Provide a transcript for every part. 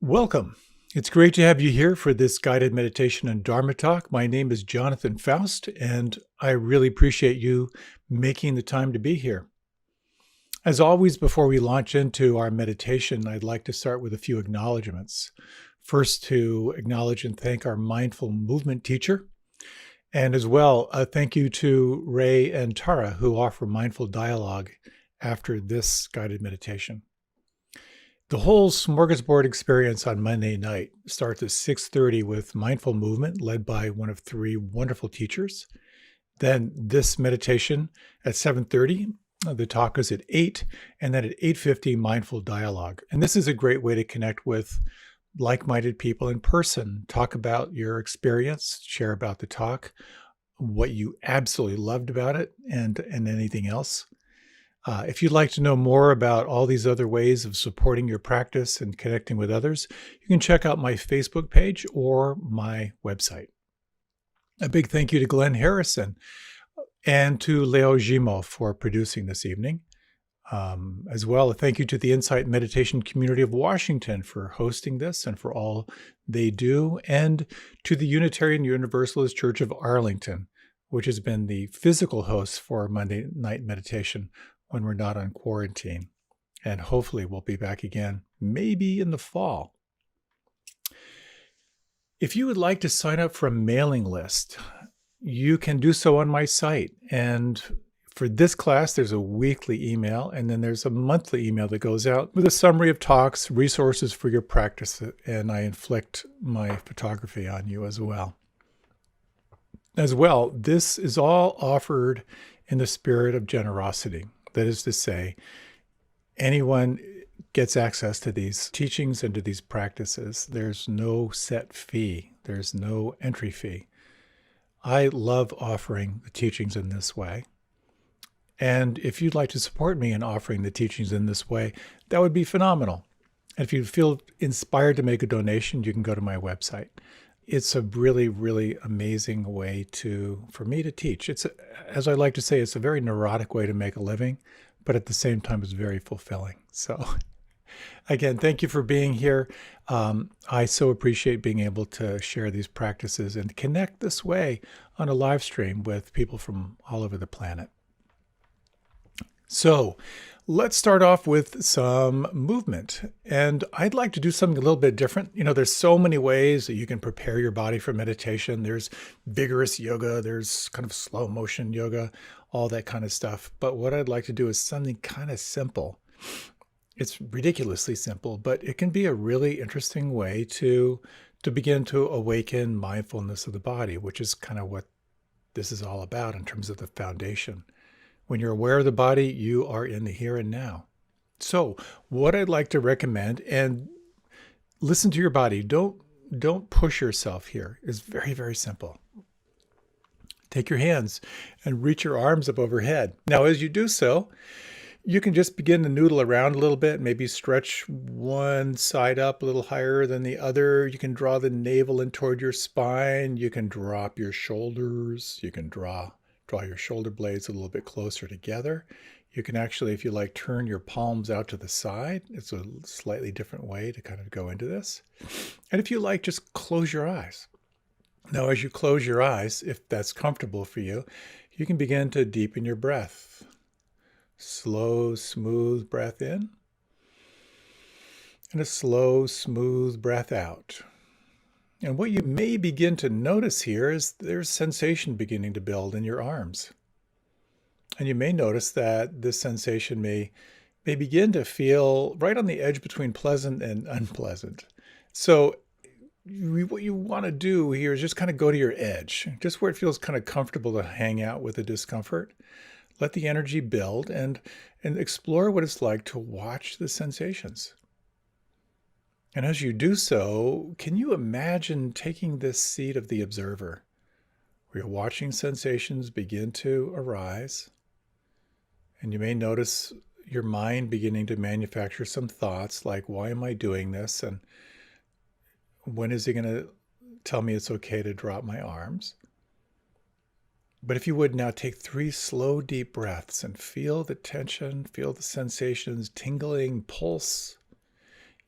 Welcome. It's great to have you here for this guided meditation and Dharma talk. My name is Jonathan Foust, and I really appreciate you making the time to be here. As always, before we launch into our meditation, I'd like to start with a few acknowledgments. First, to acknowledge and thank our mindful movement teacher. And as well, thank you to Ray and Tara, who offer mindful dialogue after this guided meditation. The whole smorgasbord experience on Monday night starts at 6:30 with mindful movement led by one of three wonderful teachers. Then this meditation at 7:30, the talk is at 8, and then at 8:50, mindful dialogue. And this is a great way to connect with like-minded people in person, talk about your experience, share about the talk, what you absolutely loved about it, and anything else. If you'd like to know more about all these other ways of supporting your practice and connecting with others, you can check out my Facebook page or my website. A big thank you to Glenn Harrison and to Leo Gimo for producing this evening. As well, a thank you to the Insight Meditation Community of Washington for hosting this and for all they do, and to the Unitarian Universalist Church of Arlington, which has been the physical host for Monday night meditation when we're not on quarantine. And hopefully we'll be back again, maybe in the fall. If you would like to sign up for a mailing list, you can do so on my site. And for this class, there's a weekly email, and then there's a monthly email that goes out with a summary of talks, resources for your practice, and I inflict my photography on you as well. As well, this is all offered in the spirit of generosity. That is to say, anyone gets access to these teachings and to these practices. There's no set fee. There's no entry fee. I love offering the teachings in this way. And if you'd like to support me in offering the teachings in this way, that would be phenomenal. And if you feel inspired to make a donation, you can go to my website. It's a really, really amazing way for me to teach. As I like to say, it's a very neurotic way to make a living, but at the same time, it's very fulfilling. So again, thank you for being here. I so appreciate being able to share these practices and connect this way on a live stream with people from all over the planet. So let's start off with some movement. And I'd like to do something a little bit different. There's so many ways that you can prepare your body for meditation. There's vigorous yoga, there's kind of slow motion yoga, all that kind of stuff. But what I'd like to do is something kind of simple. It's ridiculously simple, but it can be a really interesting way to begin to awaken mindfulness of the body, which is kind of what this is all about in terms of the foundation. When you're aware of the body, you are in the here and now. So what I'd like to recommend, and listen to your body, don't push yourself here. It's very, very simple. Take your hands and reach your arms up overhead. Now, as you do so, you can just begin to noodle around a little bit, maybe stretch one side up a little higher than the other. You can draw the navel in toward your spine. You can drop your shoulders. You can draw your shoulder blades a little bit closer together. You can actually, if you like, turn your palms out to the side. It's a slightly different way to kind of go into this. And if you like, just close your eyes. Now, as you close your eyes, if that's comfortable for you, you can begin to deepen your breath. Slow, smooth breath in, and a slow, smooth breath out. And what you may begin to notice here is there's sensation beginning to build in your arms. And you may notice that this sensation may begin to feel right on the edge between pleasant and unpleasant. So what you want to do here is just kind of go to your edge, just where it feels kind of comfortable to hang out with the discomfort. Let the energy build and explore what it's like to watch the sensations. And as you do so, can you imagine taking this seat of the observer, where you're watching sensations begin to arise, and you may notice your mind beginning to manufacture some thoughts like, why am I doing this? And when is he going to tell me it's okay to drop my arms? But if you would now take 3 slow, deep breaths and feel the tension, feel the sensations, tingling pulse.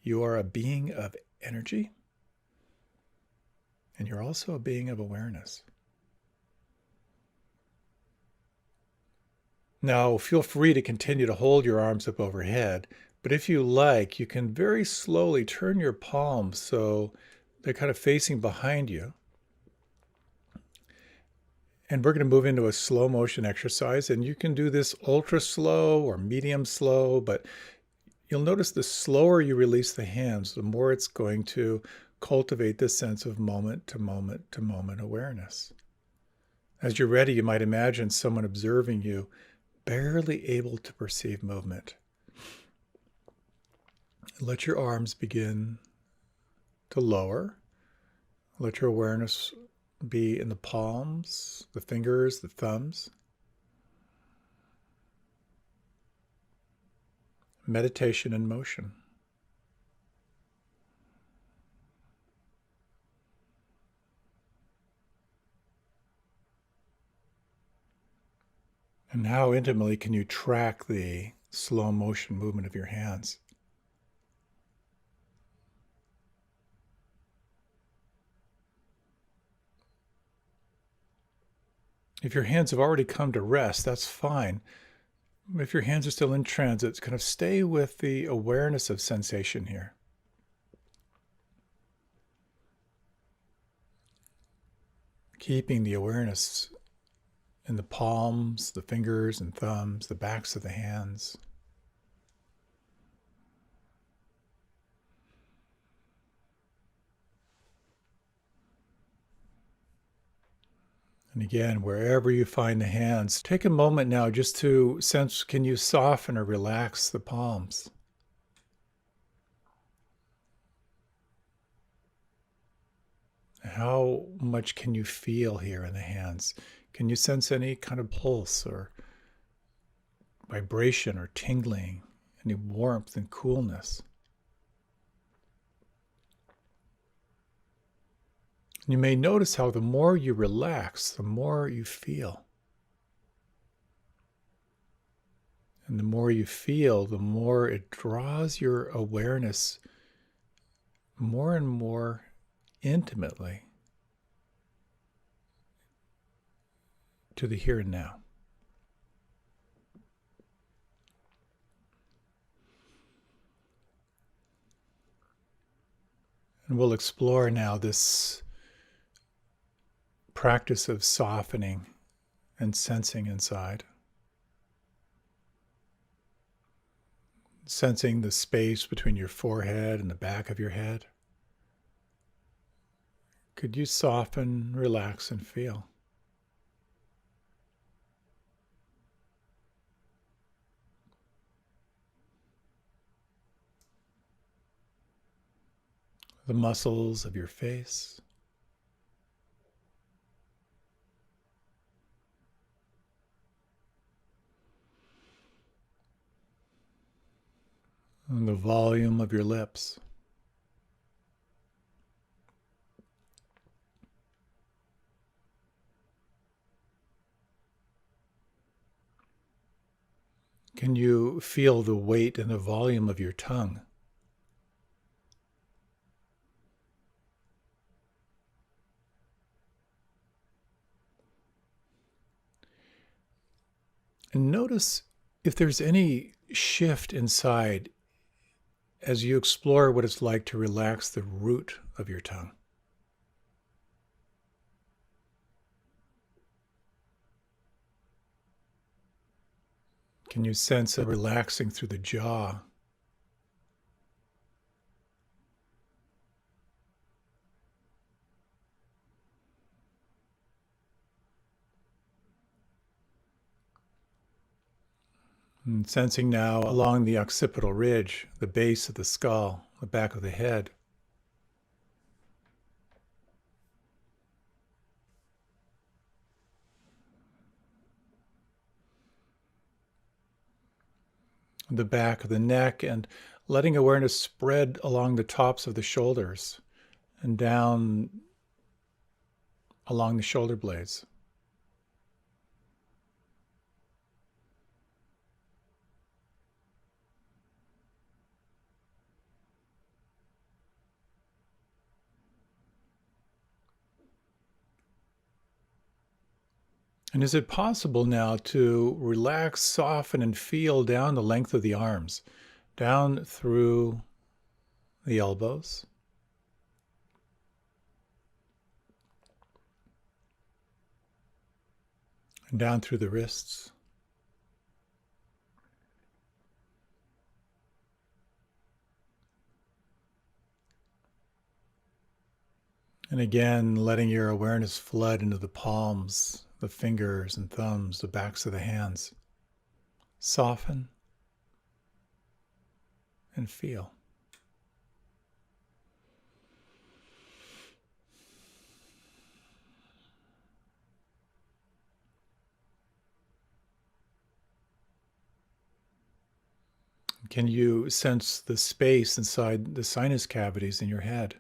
You are a being of energy, and you're also a being of awareness. Now, feel free to continue to hold your arms up overhead, but if you like, you can very slowly turn your palms so they're kind of facing behind you. And we're going to move into a slow motion exercise, and you can do this ultra slow or medium slow, but you'll notice the slower you release the hands, the more it's going to cultivate this sense of moment to moment to moment awareness. As you're ready, you might imagine someone observing you, barely able to perceive movement. Let your arms begin to lower. Let your awareness be in the palms, the fingers, the thumbs. Meditation in motion. And how intimately can you track the slow motion movement of your hands? If your hands have already come to rest, that's fine. If your hands are still in transit, kind of stay with the awareness of sensation here. Keeping the awareness in the palms, the fingers and thumbs, the backs of the hands. And again, wherever you find the hands, take a moment now just to sense, can you soften or relax the palms? How much can you feel here in the hands? Can you sense any kind of pulse or vibration or tingling, any warmth and coolness? You may notice how the more you relax, the more you feel. And the more you feel, the more it draws your awareness more and more intimately to the here and now. And we'll explore now this practice of softening and sensing inside. Sensing the space between your forehead and the back of your head. Could you soften, relax, and feel? The muscles of your face. And the volume of your lips. Can you feel the weight and the volume of your tongue? And notice if there's any shift inside as you explore what it's like to relax the root of your tongue. Can you sense it relaxing through the jaw? And sensing now along the occipital ridge, the base of the skull, the back of the head. The back of the neck, and letting awareness spread along the tops of the shoulders and down along the shoulder blades. And is it possible now to relax, soften, and feel down the length of the arms, down through the elbows, and down through the wrists? And again, letting your awareness flood into the palms, the fingers and thumbs, the backs of the hands. Soften and feel. Can you sense the space inside the sinus cavities in your head?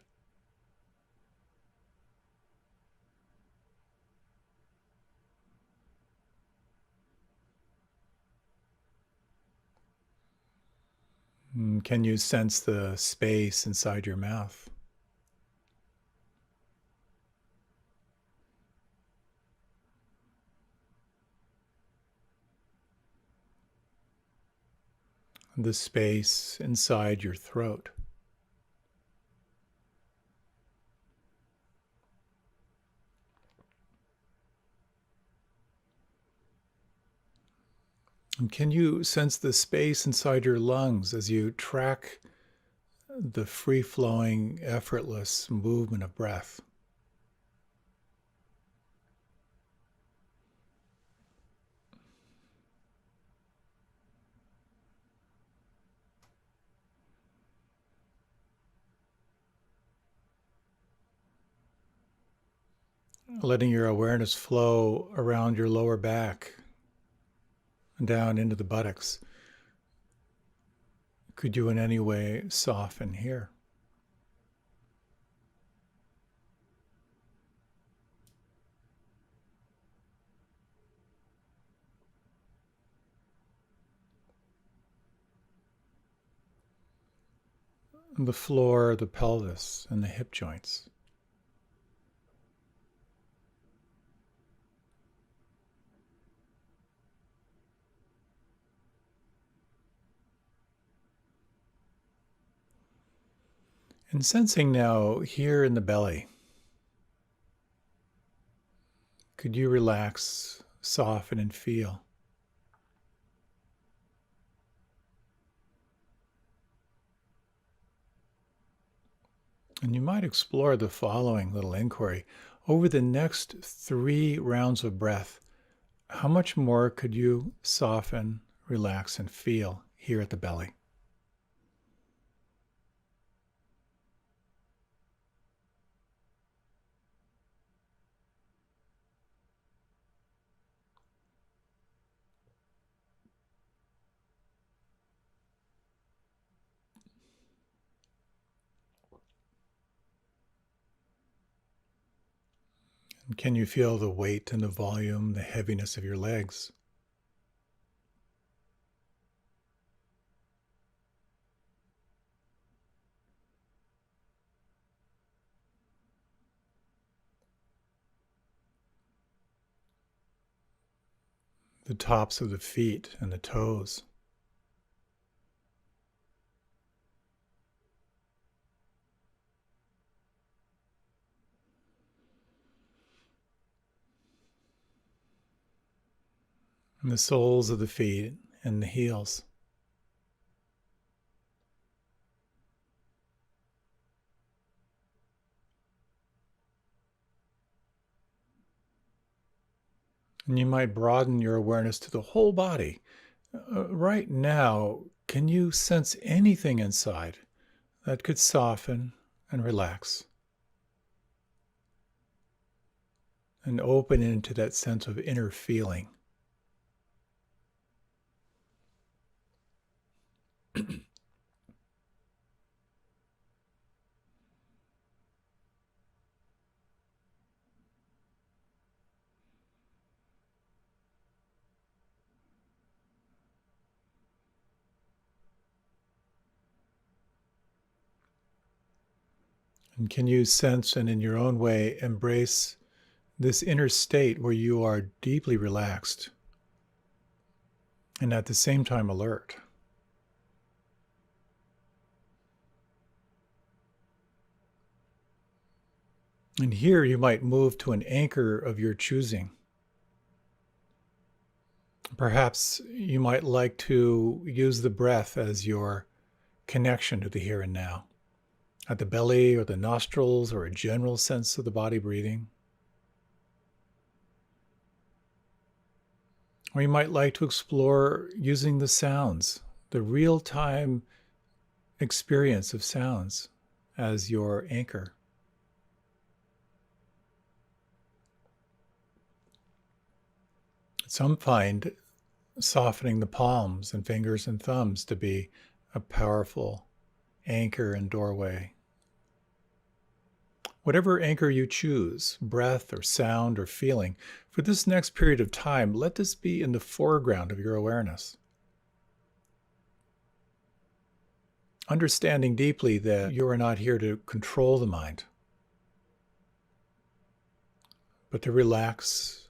Can you sense the space inside your mouth? The space inside your throat? And can you sense the space inside your lungs as you track the free-flowing, effortless movement of breath? Letting your awareness flow around your lower back and down into the buttocks. Could you in any way soften here? The floor, the pelvis, and the hip joints. And sensing now here in the belly, could you relax, soften, and feel? And you might explore the following little inquiry. Over the next 3 rounds of breath, how much more could you soften, relax, and feel here at the belly? And can you feel the weight and the volume, the heaviness of your legs? The tops of the feet and the toes? And the soles of the feet and the heels? And you might broaden your awareness to the whole body. Right now, can you sense anything inside that could soften and relax and open into that sense of inner feeling? And can you sense and in your own way embrace this inner state where you are deeply relaxed and at the same time alert. And here you might move to an anchor of your choosing. Perhaps you might like to use the breath as your connection to the here and now, at the belly or the nostrils or a general sense of the body breathing. Or you might like to explore using the sounds, the real-time experience of sounds as your anchor. Some find softening the palms and fingers and thumbs to be a powerful anchor and doorway. Whatever anchor you choose, breath or sound or feeling, for this next period of time, let this be in the foreground of your awareness. Understanding deeply that you are not here to control the mind, but to relax,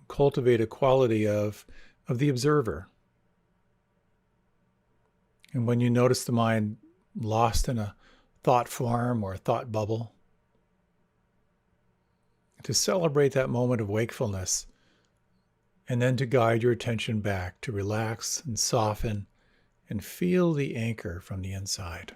cultivate a quality of the observer. And when you notice the mind lost in a thought form or a thought bubble, to celebrate that moment of wakefulness, and then to guide your attention back to relax and soften and feel the anchor from the inside.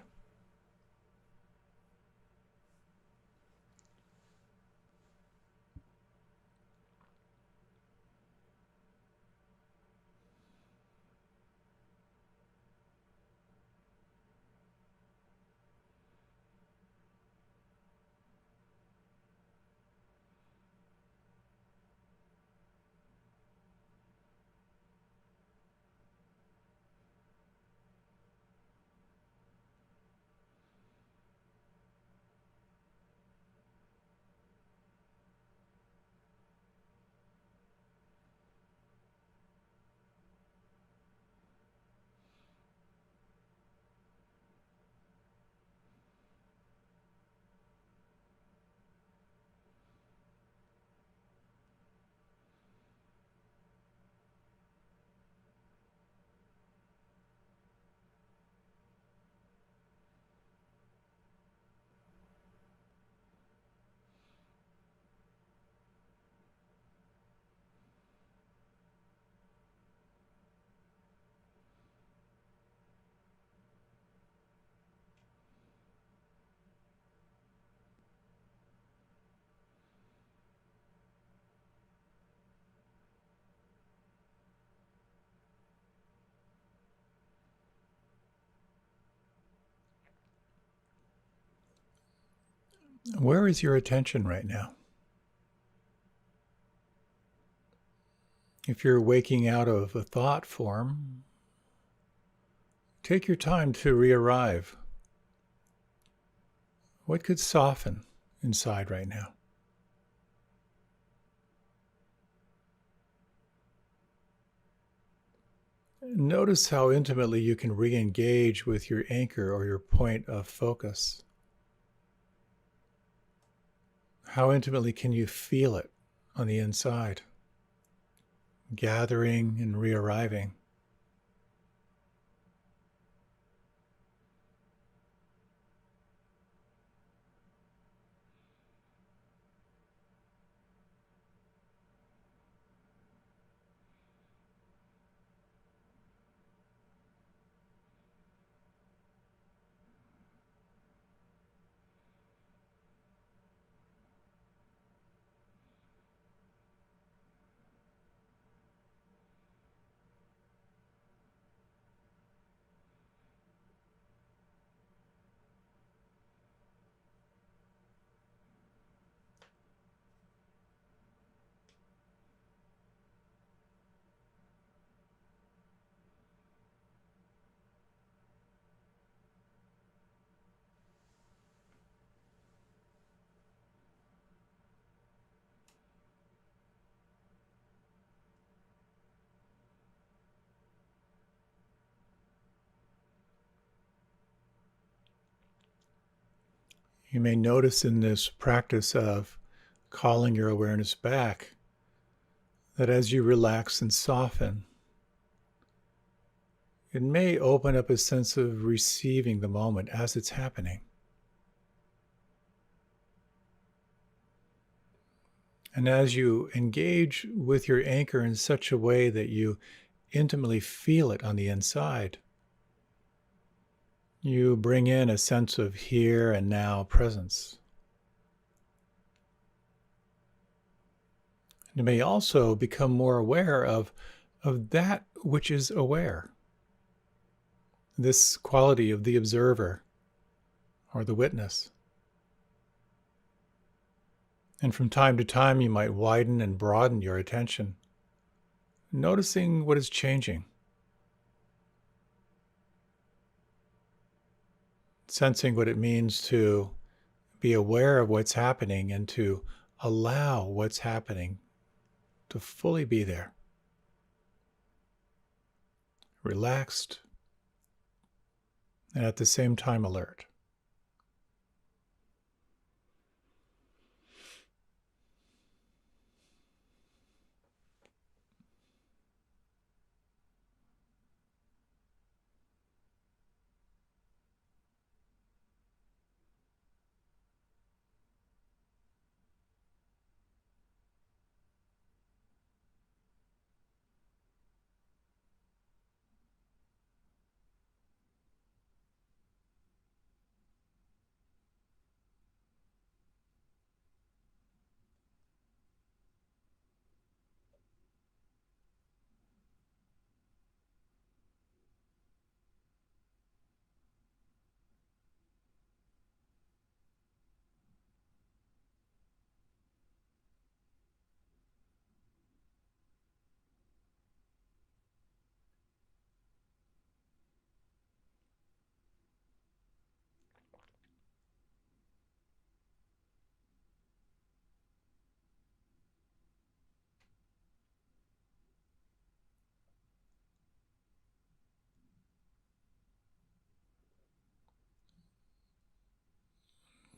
Where is your attention right now? If you're waking out of a thought form, take your time to re-arrive. What could soften inside right now? Notice how intimately you can re-engage with your anchor or your point of focus. How intimately can you feel it on the inside, gathering and re-arriving? You may notice in this practice of calling your awareness back, that as you relax and soften, it may open up a sense of receiving the moment as it's happening. And as you engage with your anchor in such a way that you intimately feel it on the inside, you bring in a sense of here and now presence. You may also become more aware of that which is aware, this quality of the observer or the witness. And from time to time, you might widen and broaden your attention, noticing what is changing, sensing what it means to be aware of what's happening and to allow what's happening to fully be there, relaxed, and at the same time alert.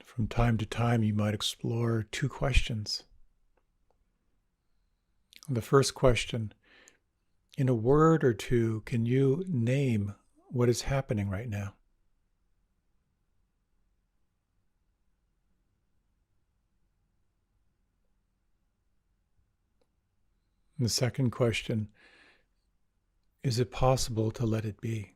From time to time, you might explore two questions. The first question, in a word or two, can you name what is happening right now? And the second question, is it possible to let it be?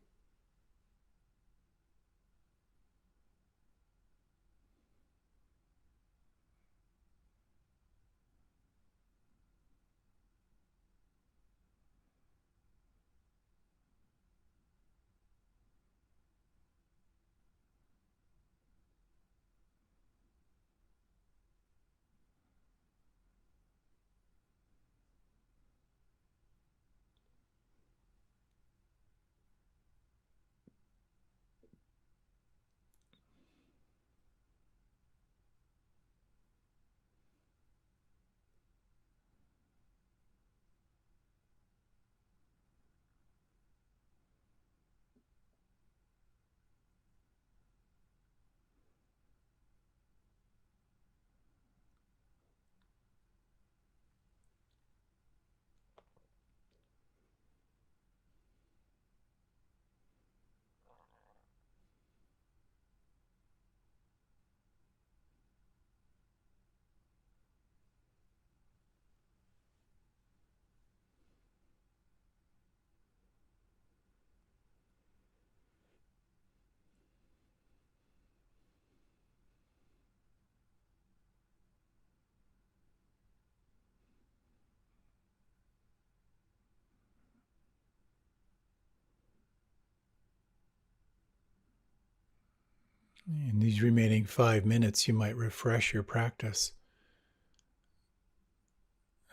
In these remaining 5 minutes, you might refresh your practice.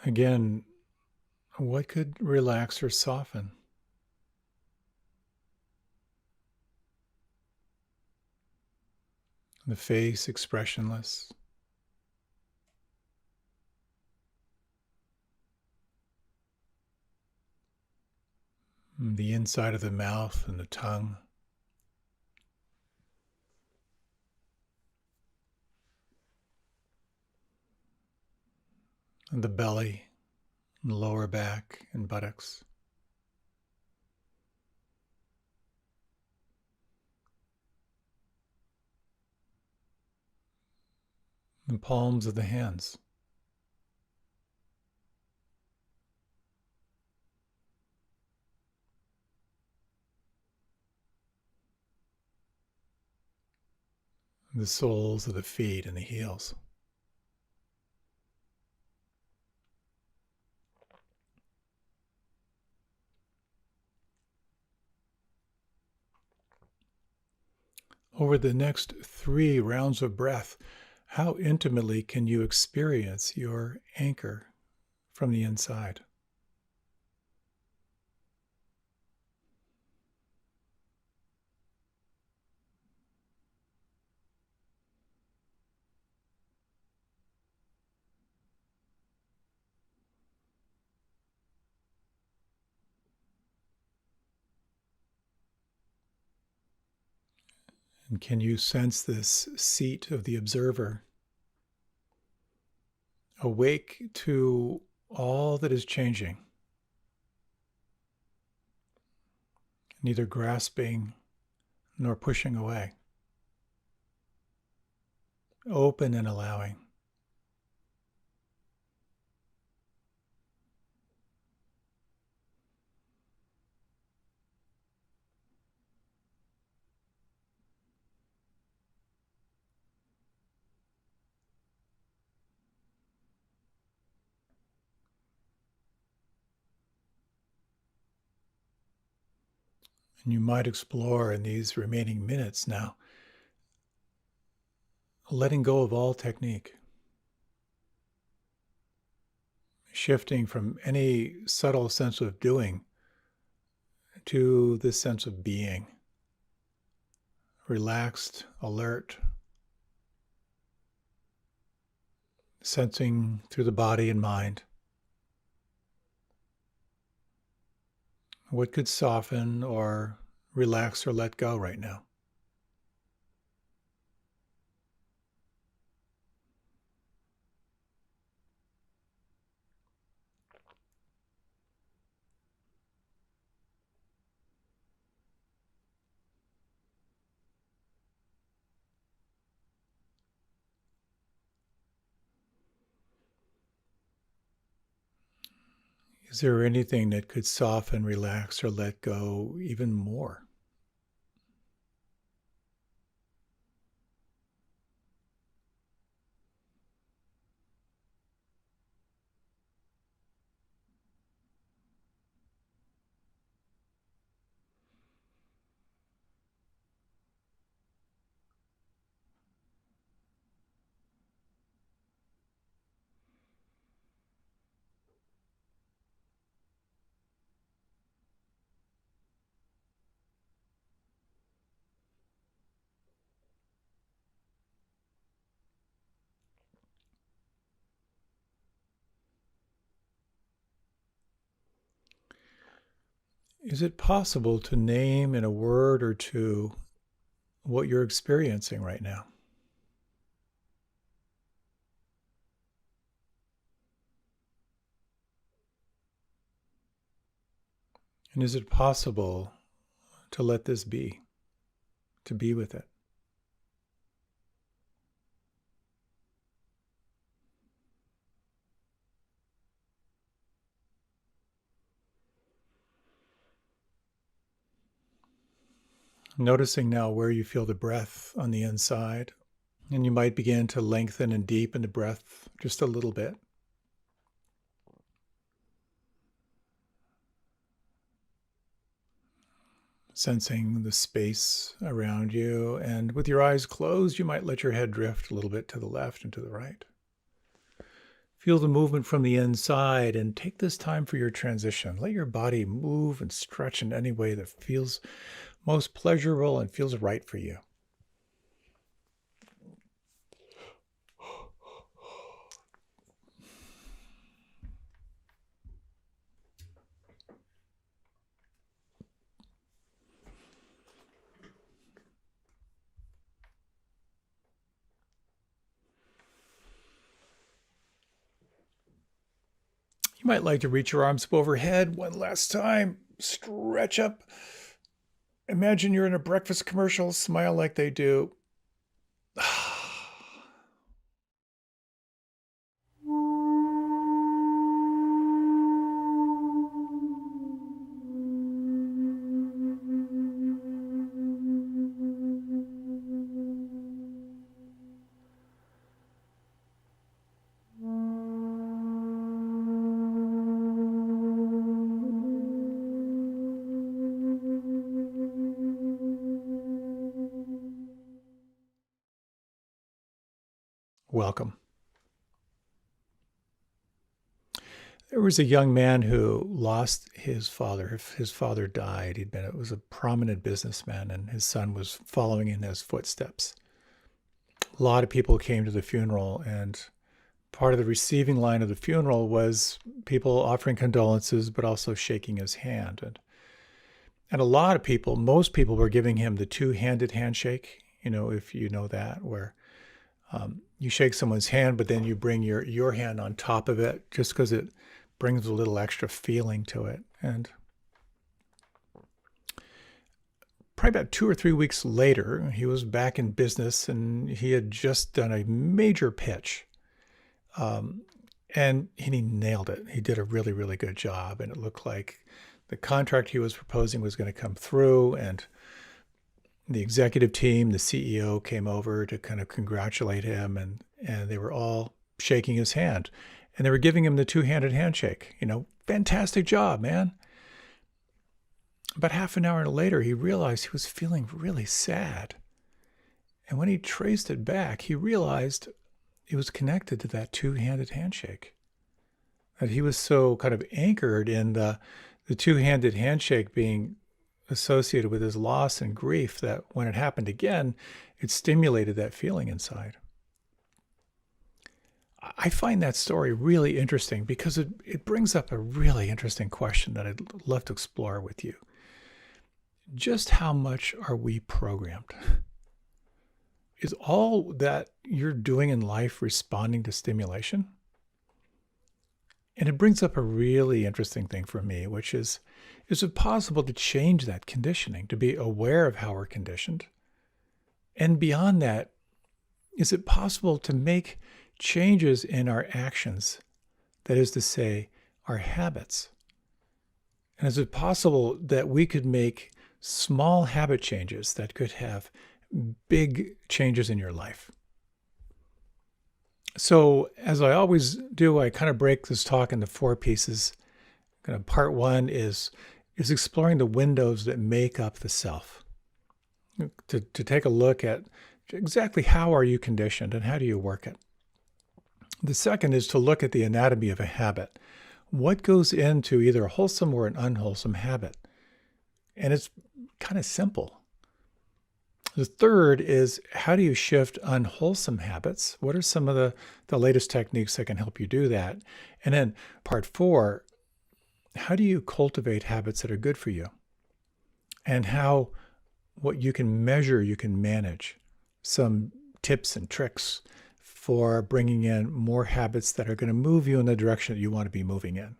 Again, what could relax or soften? The face expressionless, the inside of the mouth and the tongue. and the belly, and lower back and buttocks. The palms of the hands. The soles of the feet and the heels. Over the next 3 rounds of breath, how intimately can you experience your anchor from the inside? And can you sense this seat of the observer, awake to all that is changing, neither grasping nor pushing away, open and allowing? And you might explore in these remaining minutes now, letting go of all technique, shifting from any subtle sense of doing to this sense of being, relaxed, alert, sensing through the body and mind what could soften or relax or let go right now. Is there anything that could soften, relax, or let go even more? Is it possible to name in a word or two what you're experiencing right now? And is it possible to let this be, to be with it? Noticing now where you feel the breath on the inside, and you might begin to lengthen and deepen the breath just a little bit. Sensing the space around you, and with your eyes closed, you might let your head drift a little bit to the left and to the right. Feel the movement from the inside and take this time for your transition. Let your body move and stretch in any way that feels most pleasurable and feels right for you. You might like to reach your arms up overhead one last time. Stretch up. Imagine you're in a breakfast commercial. Smile like they do. Welcome. There was a young man who lost his father. His father died. It was a prominent businessman, and his son was following in his footsteps. A lot of people came to the funeral, and part of the receiving line of the funeral was people offering condolences, but also shaking his hand. And a lot of people, most people were giving him the two-handed handshake, if you know that, where you shake someone's hand, but then you bring your hand on top of it just because it brings a little extra feeling to it. And probably about 2 or 3 weeks later, he was back in business, and he had just done a major pitch. And he nailed it. He did a really, really good job. And it looked like the contract he was proposing was going to come through. And the executive team, the CEO, came over to kind of congratulate him. And they were all shaking his hand. And they were giving him the two-handed handshake. Fantastic job, man. About half an hour later, he realized he was feeling really sad. And when he traced it back, he realized it was connected to that two-handed handshake. That he was so kind of anchored in the two-handed handshake being associated with his loss and grief that when it happened again, it stimulated that feeling inside. I find that story really interesting because it brings up a really interesting question that I'd love to explore with you. Just how much are we programmed? Is all that you're doing in life responding to stimulation? And it brings up a really interesting thing for me, which is it possible to change that conditioning, to be aware of how we're conditioned? And beyond that, is it possible to make changes in our actions, that is to say, our habits? And is it possible that we could make small habit changes that could have big changes in your life? So, as I always do, I kind of break this talk into 4 pieces. Kind of part 1 is exploring the windows that make up the self. To take a look at exactly how are you conditioned and how do you work it. The second is to look at the anatomy of a habit. What goes into either a wholesome or an unwholesome habit? And it's kind of simple. The third is how do you shift unwholesome habits? What are some of the latest techniques that can help you do that? And then part 4, how do you cultivate habits that are good for you? And how what you can measure, you can manage. Some tips and tricks for bringing in more habits that are going to move you in the direction that you want to be moving in.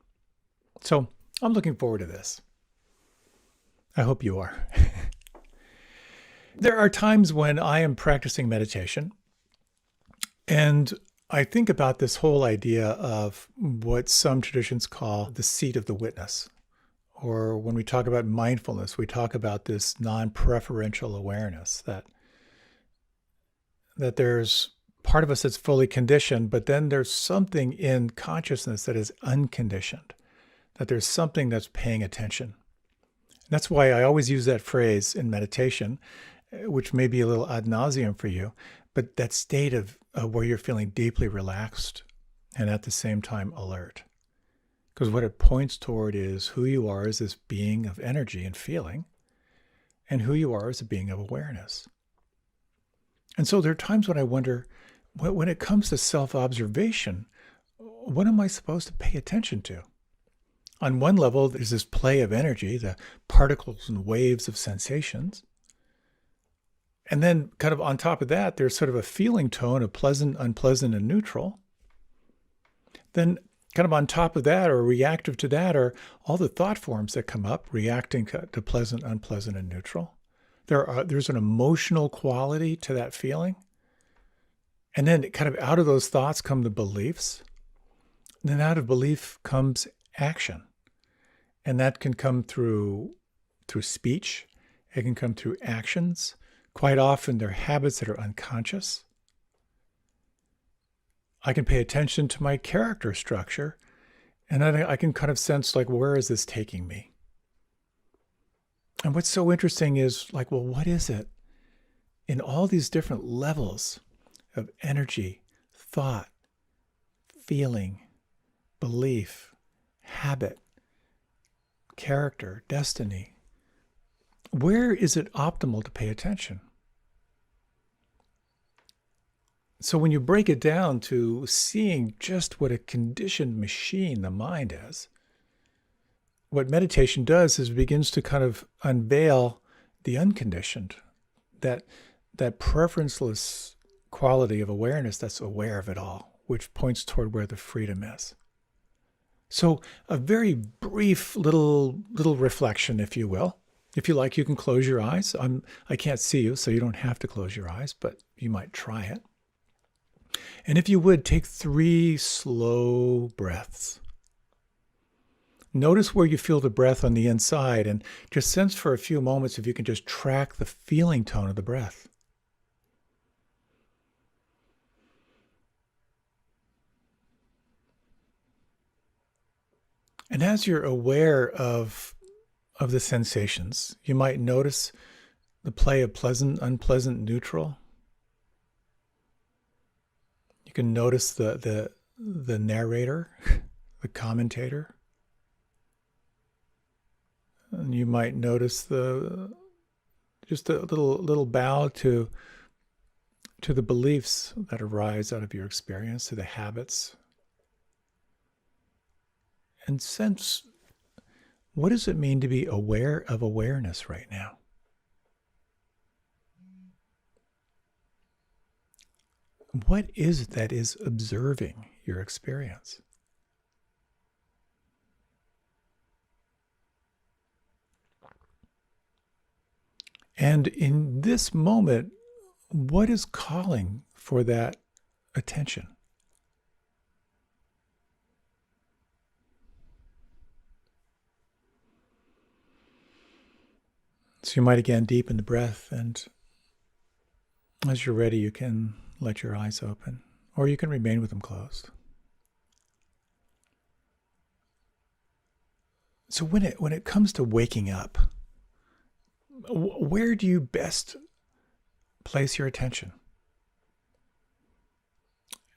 So I'm looking forward to this. I hope you are. There are times when I am practicing meditation and I think about this whole idea of what some traditions call the seat of the witness. Or when we talk about mindfulness, we talk about this non-preferential awareness that there's part of us that's fully conditioned, but then there's something in consciousness that is unconditioned, that there's something that's paying attention. That's why I always use that phrase in meditation, which may be a little ad nauseum for you, but that state of where you're feeling deeply relaxed and at the same time alert. Because what it points toward is who you are as this being of energy and feeling, and who you are as a being of awareness. And so there are times when I wonder, when it comes to self-observation, what am I supposed to pay attention to? On one level, there's this play of energy, the particles and waves of sensations. And then kind of on top of that, there's sort of a feeling tone of pleasant, unpleasant, and neutral. Then kind of on top of that or reactive to that are all the thought forms that come up, reacting to pleasant, unpleasant, and neutral. There's an emotional quality to that feeling. And then kind of out of those thoughts come the beliefs. And then out of belief comes action. And that can come through speech. It can come through actions. Quite often they're habits that are unconscious. I can pay attention to my character structure, and I can kind of sense, like, where is this taking me? And what's so interesting is, like, well, what is it in all these different levels of energy, thought, feeling, belief, habit, character, destiny? Where is it optimal to pay attention? So when you break it down to seeing just what a conditioned machine the mind is, what meditation does is it begins to kind of unveil the unconditioned, that preferenceless quality of awareness that's aware of it all, which points toward where the freedom is. So a very brief little reflection, if you will. If you like, you can close your eyes. I can't see you, so you don't have to close your eyes, but you might try it. And if you would, take 3 slow breaths. Notice where you feel the breath on the inside, and just sense for a few moments if you can just track the feeling tone of the breath. And as you're aware of the sensations, you might notice the play of pleasant, unpleasant, neutral. You can notice the narrator, the commentator. And you might notice just a little bow to the beliefs that arise out of your experience, to the habits. And sense, what does it mean to be aware of awareness right now? What is it that is observing your experience? And in this moment, what is calling for that attention? So you might again deepen the breath, and as you're ready, you can let your eyes open, or you can remain with them closed. So when it comes to waking up, where do you best place your attention?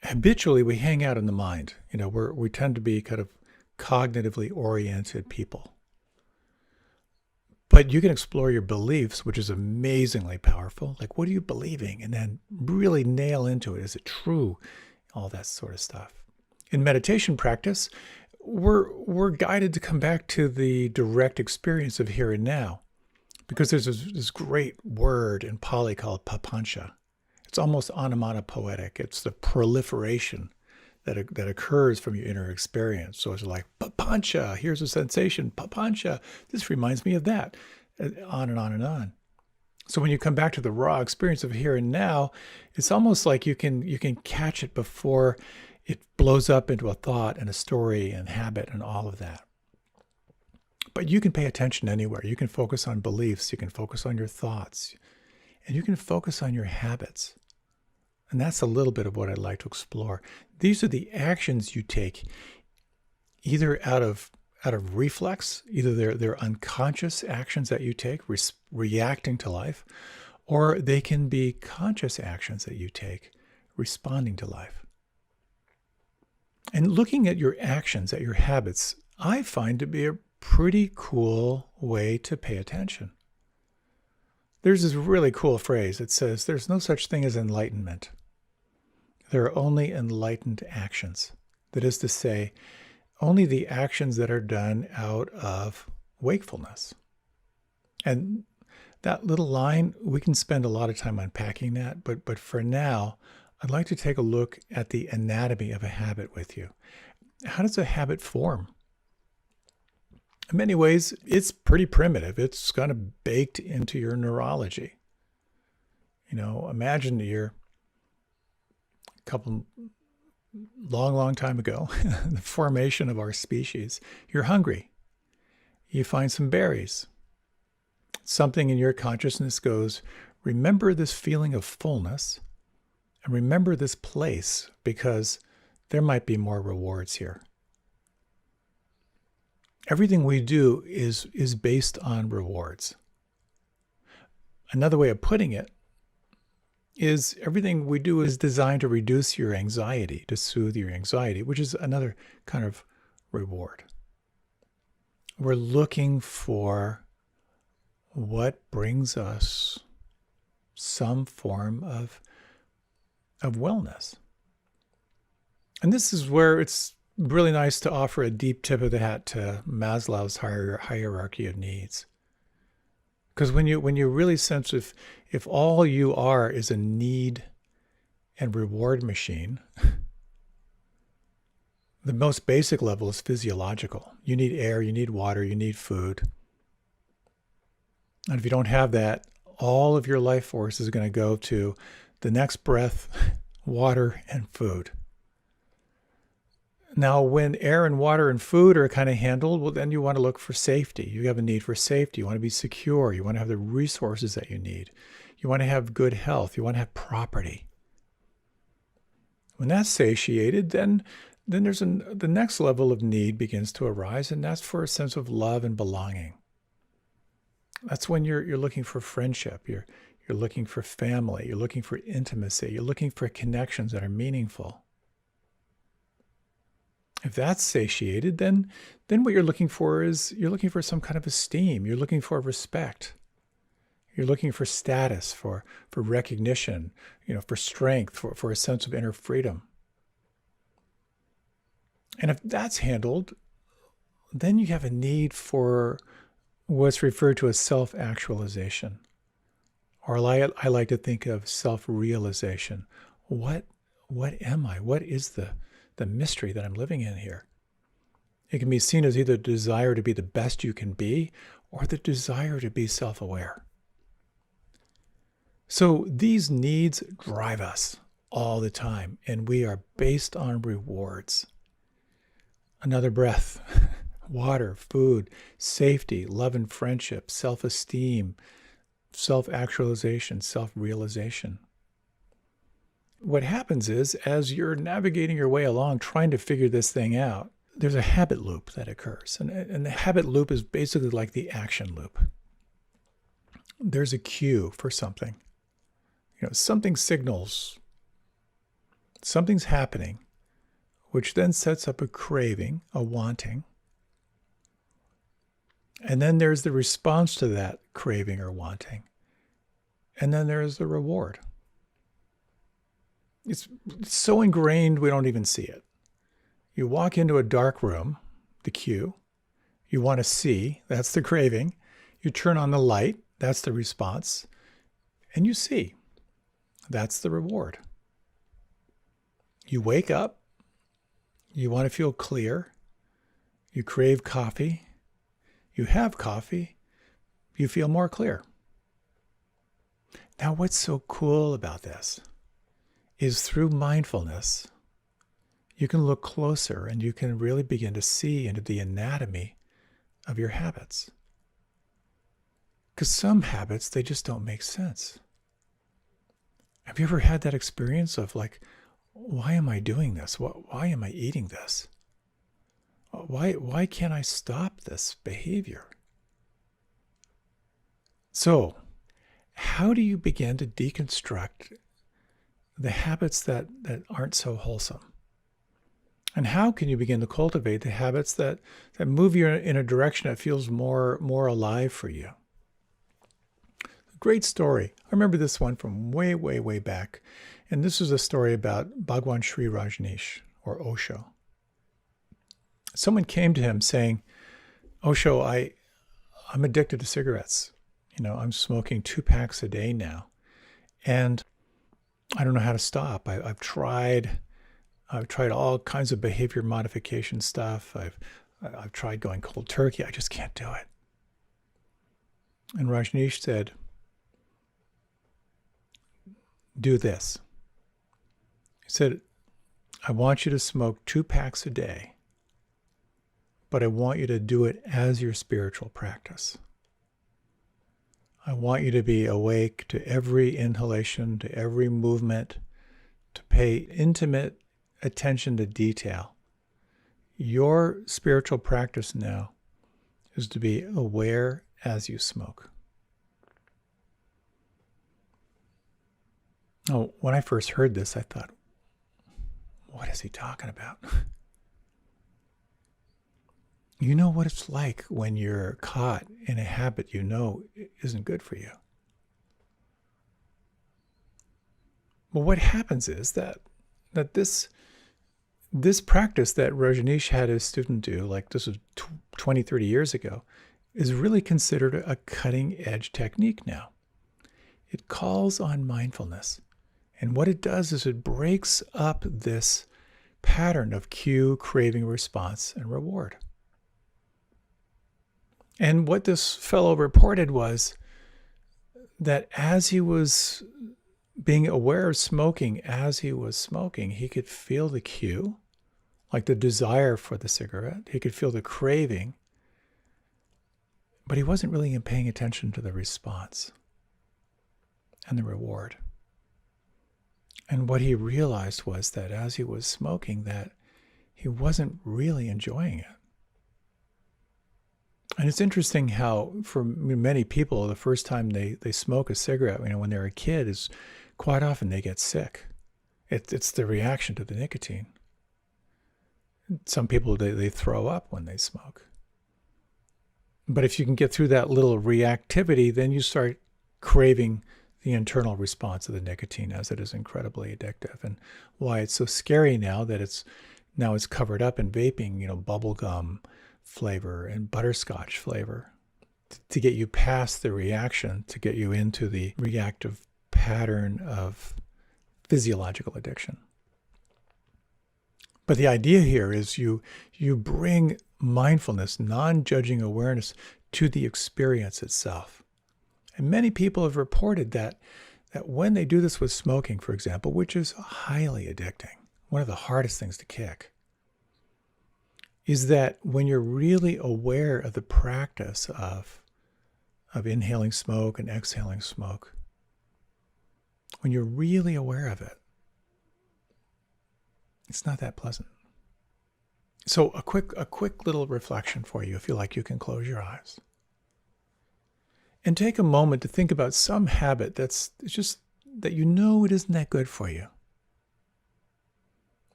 Habitually, we hang out in the mind. We tend to be kind of cognitively oriented people. But you can explore your beliefs, which is amazingly powerful. Like, what are you believing? And then really nail into it. Is it true? All that sort of stuff. In meditation practice, we're guided to come back to the direct experience of here and now, because there's this great word in Pali called papancha. It's almost onomatopoetic. It's the proliferation that occurs from your inner experience. So it's like, papancha, here's a sensation, papancha, this reminds me of that, on and on and on. So when you come back to the raw experience of here and now, it's almost like you can catch it before it blows up into a thought and a story and habit and all of that. But you can pay attention anywhere. You can focus on beliefs, you can focus on your thoughts, and you can focus on your habits. And that's a little bit of what I'd like to explore. These are the actions you take, either out of reflex, either they're unconscious actions that you take, reacting to life, or they can be conscious actions that you take, responding to life. And looking at your actions, at your habits, I find to be a pretty cool way to pay attention. There's this really cool phrase that says, there's no such thing as enlightenment. There are only enlightened actions. That is to say, only the actions that are done out of wakefulness. And that little line, we can spend a lot of time unpacking that, but for now, I'd like to take a look at the anatomy of a habit with you. How does a habit form? In many ways, it's pretty primitive. It's kind of baked into your neurology. Imagine you're a couple long time ago, the formation of our species. You're hungry. You find some berries. Something in your consciousness goes, remember this feeling of fullness and remember this place because there might be more rewards here. Everything we do is based on rewards. Another way of putting it is everything we do is designed to reduce your anxiety, to soothe your anxiety, which is another kind of reward. We're looking for what brings us some form of wellness. And this is where it's really nice to offer a deep tip of the hat to Maslow's hierarchy of needs. Because when you really sense if all you are is a need and reward machine, the most basic level is physiological. You need air, you need water, you need food. And if you don't have that, all of your life force is going to go to the next breath, water, and food. Now, when air and water and food are kind of handled, well, then you want to look for safety. You have a need for safety. You want to be secure. You want to have the resources that you need. You want to have good health. You want to have property. When that's satiated, then there's the next level of need begins to arise, and that's for a sense of love and belonging. That's when you're looking for friendship. You're looking for family. You're looking for intimacy. You're looking for connections that are meaningful. If that's satiated, then what you're looking for is you're looking for some kind of esteem. You're looking for respect. You're looking for status, for recognition, for strength, for a sense of inner freedom. And if that's handled, then you have a need for what's referred to as self-actualization. Or I like to think of self-realization. What am I? What is the mystery that I'm living in here? It can be seen as either the desire to be the best you can be or the desire to be self-aware. So these needs drive us all the time, and we are based on rewards. Another breath, water, food, safety, love and friendship, self-esteem, self-actualization, self-realization. What happens is, as you're navigating your way along, trying to figure this thing out, there's a habit loop that occurs. And the habit loop is basically like the action loop. There's a cue for something. Something signals, something's happening, which then sets up a craving, a wanting. And then there's the response to that craving or wanting. And then there's the reward. It's so ingrained we don't even see it. You walk into a dark room, the cue. You want to see, that's the craving. You turn on the light, that's the response. And you see, that's the reward. You wake up, you want to feel clear. You crave coffee. You have coffee. You feel more clear. Now, what's so cool about this is through mindfulness, you can look closer and you can really begin to see into the anatomy of your habits. Because some habits, they just don't make sense. Have you ever had that experience of like, why am I doing this? Why am I eating this? Why can't I stop this behavior? So, how do you begin to deconstruct the habits that aren't so wholesome? And how can you begin to cultivate the habits that move you in a direction that feels more alive for you? Great story. I remember this one from way back. And this was a story about Bhagwan Sri Rajneesh, or Osho. Someone came to him saying, Osho, I'm addicted to cigarettes. I'm smoking 2 packs a day now. And I don't know how to stop. I've tried I've tried all kinds of behavior modification stuff. I've tried going cold turkey. I just can't do it. And Rajneesh said, do this. He said, I want you to smoke 2 packs a day, but I want you to do it as your spiritual practice. I want you to be awake to every inhalation, to every movement, to pay intimate attention to detail. Your spiritual practice now is to be aware as you smoke. Oh, when I first heard this, I thought, what is he talking about? You know what it's like when you're caught in a habit you know isn't good for you. Well, what happens is that this practice that Rajneesh had his student do, like this was 20, 30 years ago, is really considered a cutting edge technique now. It calls on mindfulness. And what it does is it breaks up this pattern of cue, craving, response, and reward. And what this fellow reported was that as he was being aware of smoking, as he was smoking, he could feel the cue, like the desire for the cigarette. He could feel the craving, but he wasn't really paying attention to the response and the reward. And what he realized was that as he was smoking, that he wasn't really enjoying it. And it's interesting how for many people, the first time they smoke a cigarette, when they're a kid, is quite often they get sick. It's the reaction to the nicotine. Some people, they throw up when they smoke. But if you can get through that little reactivity, then you start craving the internal response of the nicotine, as it is incredibly addictive. And why it's so scary now that it's covered up in vaping, bubble gum flavor and butterscotch flavor, to get you past the reaction, to get you into the reactive pattern of physiological addiction. But the idea here is you bring mindfulness, non-judging awareness to the experience itself. And many people have reported that when they do this with smoking, for example, which is highly addicting, one of the hardest things to kick, is that when you're really aware of the practice of inhaling smoke and exhaling smoke, when you're really aware of it, it's not that pleasant. So a quick little reflection for you, if you like, you can close your eyes. And take a moment to think about some habit that's just that it isn't that good for you.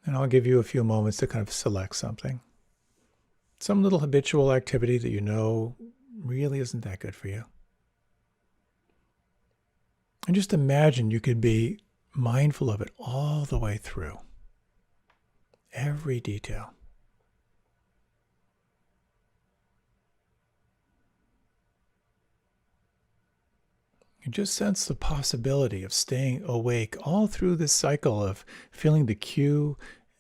And I'll give you a few moments to kind of select something. Some little habitual activity that really isn't that good for you. And just imagine you could be mindful of it all the way through. Every detail. You just sense the possibility of staying awake all through this cycle of feeling the cue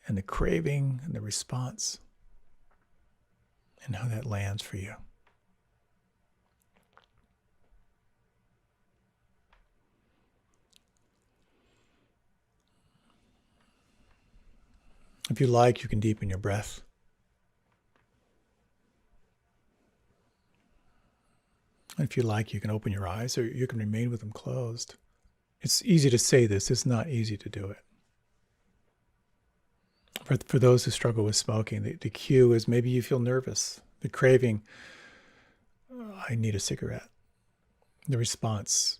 and the craving and the response, and how that lands for you. If you like, you can deepen your breath. If you like, you can open your eyes, or you can remain with them closed. It's easy to say this. It's not easy to do it. For those who struggle with smoking, the cue is maybe you feel nervous. The craving, I need a cigarette. The response,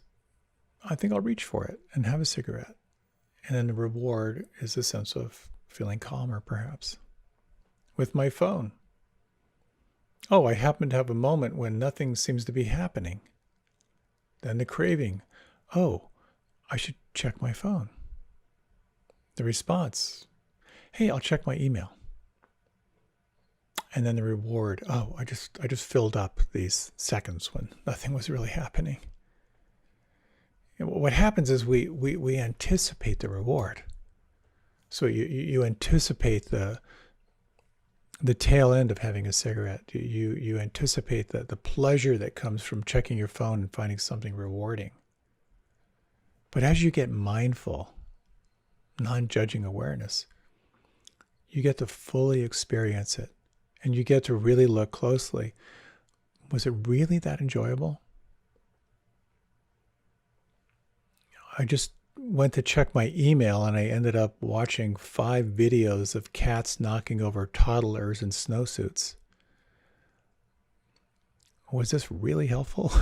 I think I'll reach for it and have a cigarette. And then the reward is a sense of feeling calmer, perhaps. With my phone, oh, I happen to have a moment when nothing seems to be happening. Then the craving, oh, I should check my phone. The response, hey, I'll check my email. And then the reward, oh, I just filled up these seconds when nothing was really happening. And what happens is we anticipate the reward. So you anticipate the tail end of having a cigarette. You anticipate the pleasure that comes from checking your phone and finding something rewarding. But as you get mindful, non-judging awareness, you get to fully experience it, and you get to really look closely. Was it really that enjoyable? I just went to check my email and I ended up watching 5 videos of cats knocking over toddlers in snowsuits. Was this really helpful?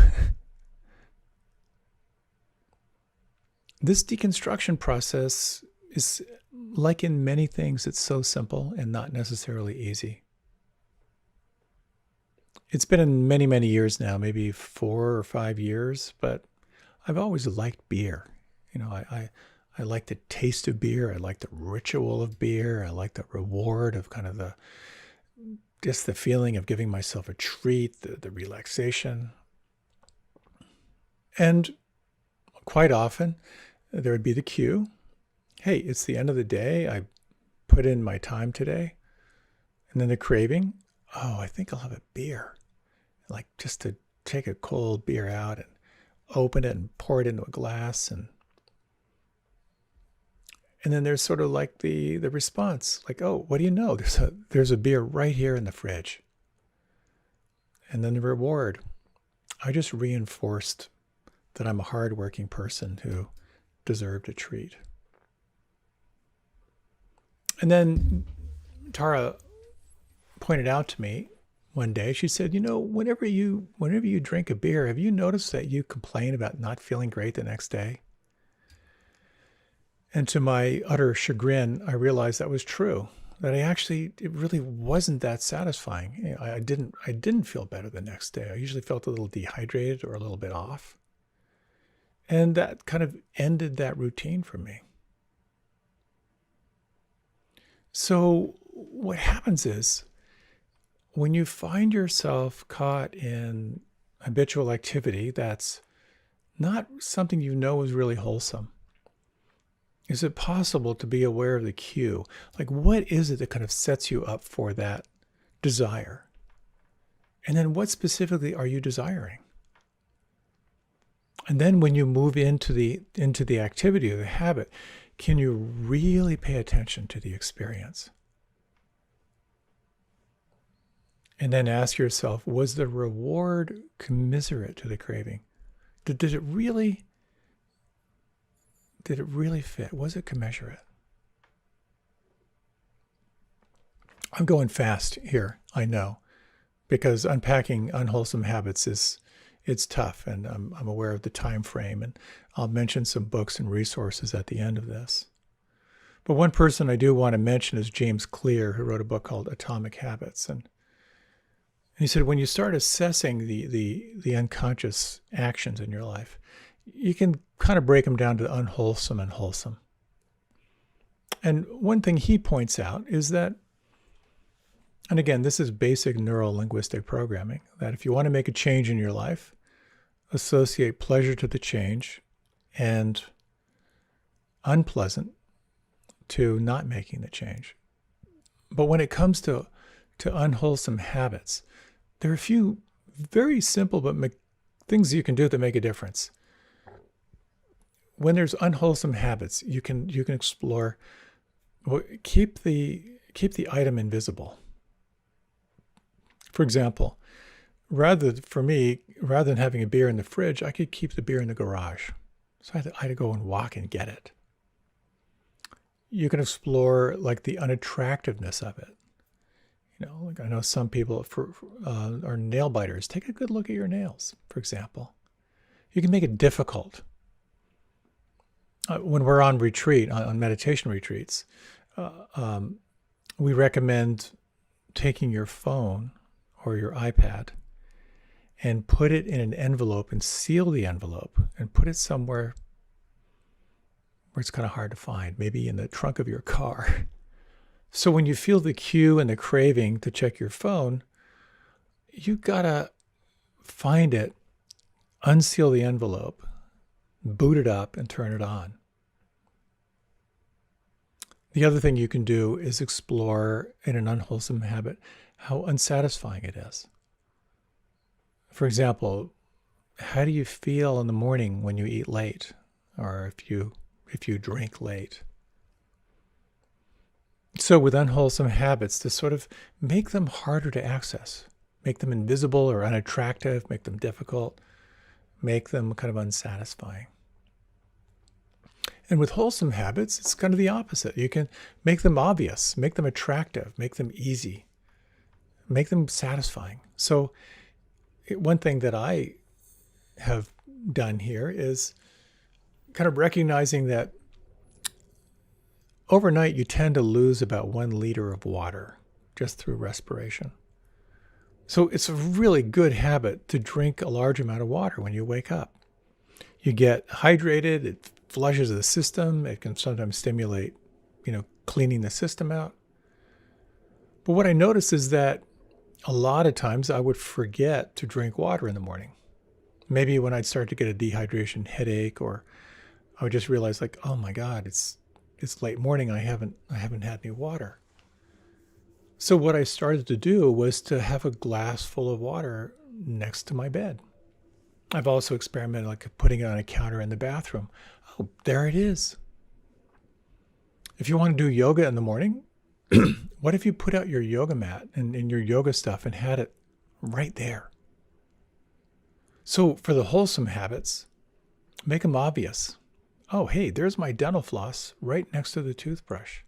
This deconstruction process is, like in many things, it's so simple and not necessarily easy. It's been many, many years now, maybe 4 or 5 years, but I've always liked beer. I like the taste of beer. I like the ritual of beer. I like the reward of kind of just the feeling of giving myself a treat, the relaxation. And quite often, there would be the cue. Hey, it's the end of the day. I put in my time today. And then the craving. Oh, I think I'll have a beer. Like just to take a cold beer out and open it and pour it into a glass. And then there's sort of like the response. Like, oh, what do you know? There's a beer right here in the fridge. And then the reward. I just reinforced that I'm a hardworking person who deserved a treat. And then Tara pointed out to me one day, she said, whenever you drink a beer, have you noticed that you complain about not feeling great the next day? And to my utter chagrin, I realized that was true, that it really wasn't that satisfying. I didn't feel better the next day. I usually felt a little dehydrated or a little bit off. And that kind of ended that routine for me. So what happens is, when you find yourself caught in habitual activity that's not something is really wholesome, is it possible to be aware of the cue? Like, what is it that kind of sets you up for that desire? And then what specifically are you desiring? And then when you move into the activity or the habit, can you really pay attention to the experience? And then ask yourself, was the reward commensurate to the craving? Did it really fit? Was it commensurate? I'm going fast here, I know, because unpacking unwholesome habits it's tough, and I'm aware of the time frame, and I'll mention some books and resources at the end of this. But one person I do want to mention is James Clear, who wrote a book called Atomic Habits, and he said, when you start assessing the unconscious actions in your life, you can kind of break them down to unwholesome and wholesome. And one thing he points out is that, and again, this is basic neuro-linguistic programming, that if you want to make a change in your life, associate pleasure to the change and unpleasant to not making the change. But when it comes to unwholesome habits, there are a few very simple but things you can do that make a difference. When there's unwholesome habits, you can explore. Keep the item invisible. For example, rather than having a beer in the fridge, I could keep the beer in the garage. So I had to go and walk and get it. You can explore like the unattractiveness of it. Like I know some people are nail biters. Take a good look at your nails, for example. You can make it difficult. When we're on retreat, on meditation retreats, we recommend taking your phone or your iPad and put it in an envelope and seal the envelope and put it somewhere where it's kind of hard to find, maybe in the trunk of your car. So when you feel the cue and the craving to check your phone, you gotta find it, unseal the envelope, boot it up, and turn it on. The other thing you can do is explore in an unwholesome habit how unsatisfying it is. For example, how do you feel in the morning when you eat late, or if you drink late? So with unwholesome habits, to sort of make them harder to access, make them invisible or unattractive, make them difficult, make them kind of unsatisfying. And with wholesome habits, it's kind of the opposite. You can make them obvious, make them attractive, make them easy, make them satisfying. So one thing that I have done here is kind of recognizing that overnight you tend to lose about 1 liter of water just through respiration. So it's a really good habit to drink a large amount of water when you wake up. You get hydrated, it flushes the system, it can sometimes stimulate, cleaning the system out. But what I noticed is that a lot of times I would forget to drink water in the morning. Maybe when I'd start to get a dehydration headache, or I would just realize like, oh my God, it's late morning, I haven't had any water. So what I started to do was to have a glass full of water next to my bed. I've also experimented like putting it on a counter in the bathroom. Oh, there it is. If you want to do yoga in the morning, what if you put out your yoga mat and your yoga stuff and had it right there? So for the wholesome habits, make them obvious. Oh, hey, there's my dental floss right next to the toothbrush.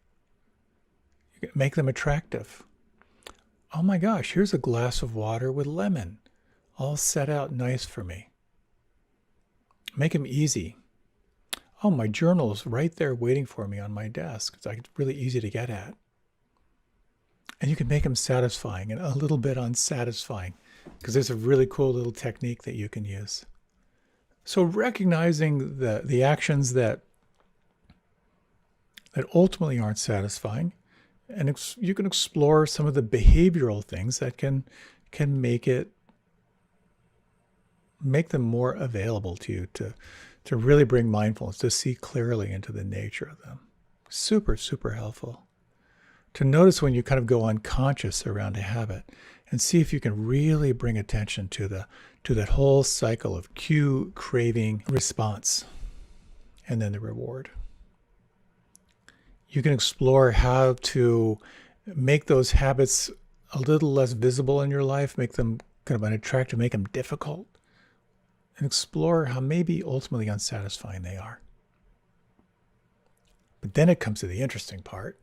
You can make them attractive. Oh my gosh, here's a glass of water with lemon, all set out nice for me. Make them easy. Oh, my journal's right there waiting for me on my desk. It's like really easy to get at. And you can make them satisfying and a little bit unsatisfying, because there's a really cool little technique that you can use. So recognizing the actions that ultimately aren't satisfying, and you can explore some of the behavioral things that can make them more available to you, to really bring mindfulness, to see clearly into the nature of them. Super, super helpful. To notice when you kind of go unconscious around a habit and see if you can really bring attention to that whole cycle of cue, craving, response, and then the reward. You can explore how to make those habits a little less visible in your life, make them kind of unattractive, make them difficult, and explore how maybe ultimately unsatisfying they are. But then it comes to the interesting part,